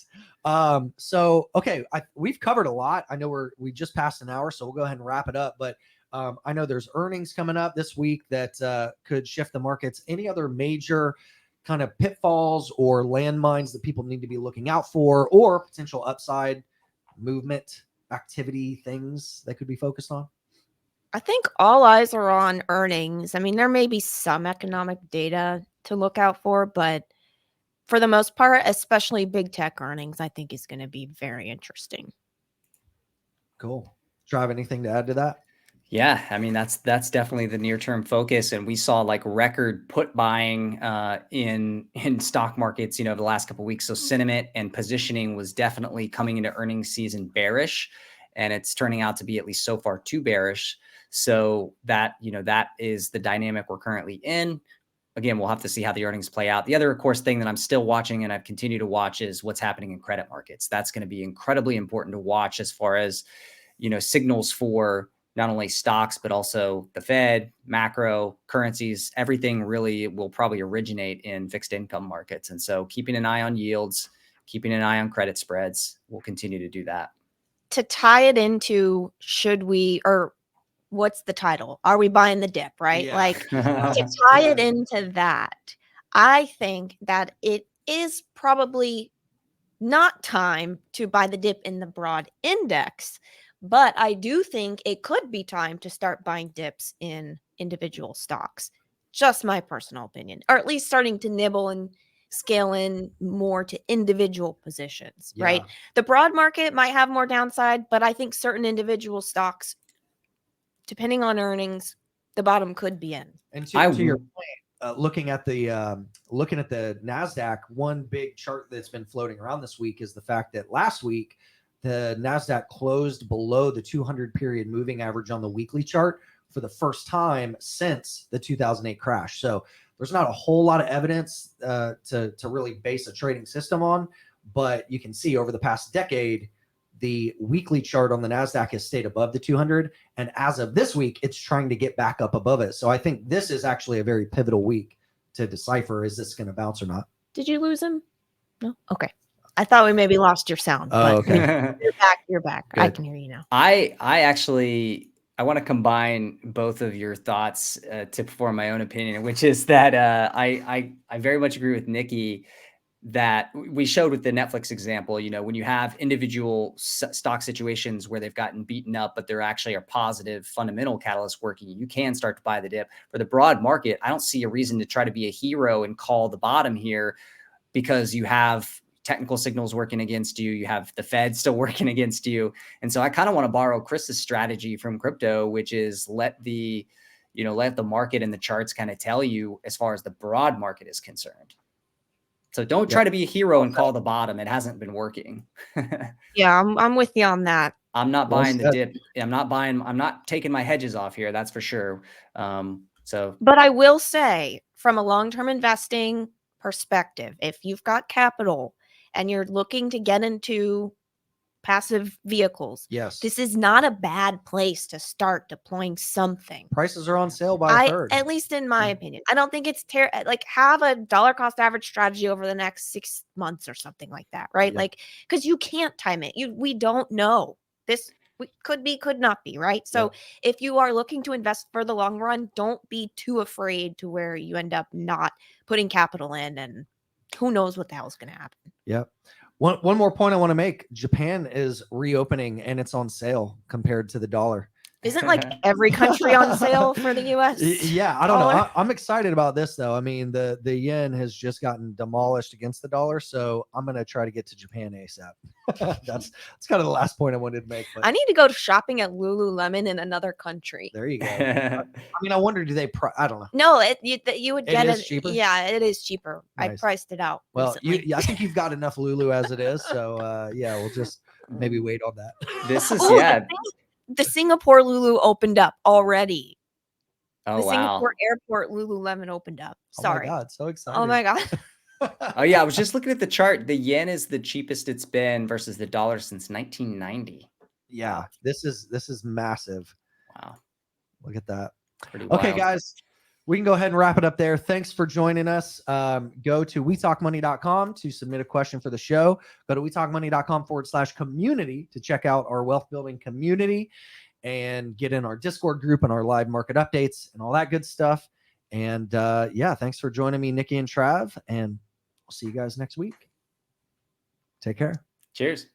So okay, we've covered a lot. I know we just passed an hour, so we'll go ahead and wrap it up. But I know there's earnings coming up this week that could shift the markets. Any other major kind of pitfalls or landmines that people need to be looking out for, or potential upside movement activity things that could be focused on? I think all eyes are on earnings. I mean, there may be some economic data to look out for, but for the most part, especially big tech earnings, I think is going to be very interesting. Cool. Do you have anything to add to that? Yeah, I mean, that's definitely the near-term focus. And we saw like record put buying in stock markets, the last couple of weeks. So sentiment and positioning was definitely coming into earnings season bearish, and it's turning out to be, at least so far, too bearish. So that is the dynamic we're currently in. Again, we'll have to see how the earnings play out. The other, of course, thing that I'm still watching and I've continued to watch is what's happening in credit markets. That's going to be incredibly important to watch as far as, signals for not only stocks, but also the Fed, macro, currencies. Everything really will probably originate in fixed income markets. And so keeping an eye on yields, keeping an eye on credit spreads, we'll continue to do that. To tie it into, what's the title? Are we buying the dip, right? Yeah. Like, to tie it into that, I think that it is probably not time to buy the dip in the broad index, but I do think it could be time to start buying dips in individual stocks. Just my personal opinion, or at least starting to nibble and scale in more to individual positions, right? The broad market might have more downside, but I think certain individual stocks, depending on earnings, the bottom could be in. And to your point, looking at the Nasdaq, one big chart that's been floating around this week is the fact that last week the Nasdaq closed below the 200 period moving average on the weekly chart for the first time since the 2008 crash. So there's not a whole lot of evidence to really base a trading system on, but you can see over the past decade, the weekly chart on the Nasdaq has stayed above the 200. And as of this week, it's trying to get back up above it. So I think this is actually a very pivotal week to decipher, is this going to bounce or not? Did you lose him? No? Okay. I thought we maybe lost your sound. Oh, but okay. You're back. Good. I can hear you now. I actually I want to combine both of your thoughts to form my own opinion, which is that I very much agree with Nikki that we showed with the Netflix example. You know, when you have individual stock situations where they've gotten beaten up, but there actually are positive fundamental catalysts working, you can start to buy the dip. For the broad market, I don't see a reason to try to be a hero and call the bottom here, because you have technical signals working against you. You have the Fed still working against you. And so I kind of want to borrow Chris's strategy from crypto, which is let the market and the charts kind of tell you as far as the broad market is concerned. So don't try to be a hero and call the bottom. It hasn't been working. Yeah, I'm with you on that. I'm not buying the dip. I'm not taking my hedges off here. That's for sure. But I will say, from a long-term investing perspective, if you've got capital and you're looking to get into passive vehicles, yes, this is not a bad place to start deploying something. Prices are on sale by a third. At least in my opinion. I don't think it's like have a dollar cost average strategy over the next 6 months or something like that, right? Yeah. Like, because you can't time it. We don't know. This could be, could not be, right? So if you are looking to invest for the long run, don't be too afraid to where you end up not putting capital in, and who knows what the hell is going to happen. Yep. One more point I want to make. Japan is reopening and it's on sale compared to the dollar. Isn't like every country on sale for the US? Yeah, I don't know. I'm excited about this though. I mean, the yen has just gotten demolished against the dollar, so I'm gonna try to get to Japan ASAP. That's kind of the last point I wanted to make. But I need to go shopping at Lululemon in another country. there you go. I mean, I wonder, do they? I don't know. No, you would get it. Is cheaper? Yeah, it is cheaper. Nice. I priced it out. Well, I think you've got enough Lulu as it is. So yeah, we'll just maybe wait on that. This is The Singapore Lulu opened up already. Oh, the Singapore wow. airport Lululemon opened up. Sorry. Oh my God, so excited. Oh my God. Oh yeah, I was just looking at the chart. The yen is the cheapest it's been versus the dollar since 1990. Yeah, this is massive. Wow. Look at that. Pretty Okay, wild. guys, we can go ahead and wrap it up there. Thanks for joining us. Go to wetalkmoney.com to submit a question for the show. Go to wetalkmoney.com/community to check out our wealth building community and get in our Discord group and our live market updates and all that good stuff. And yeah, thanks for joining me, Nikki and Trav, and we'll see you guys next week. Take care. Cheers.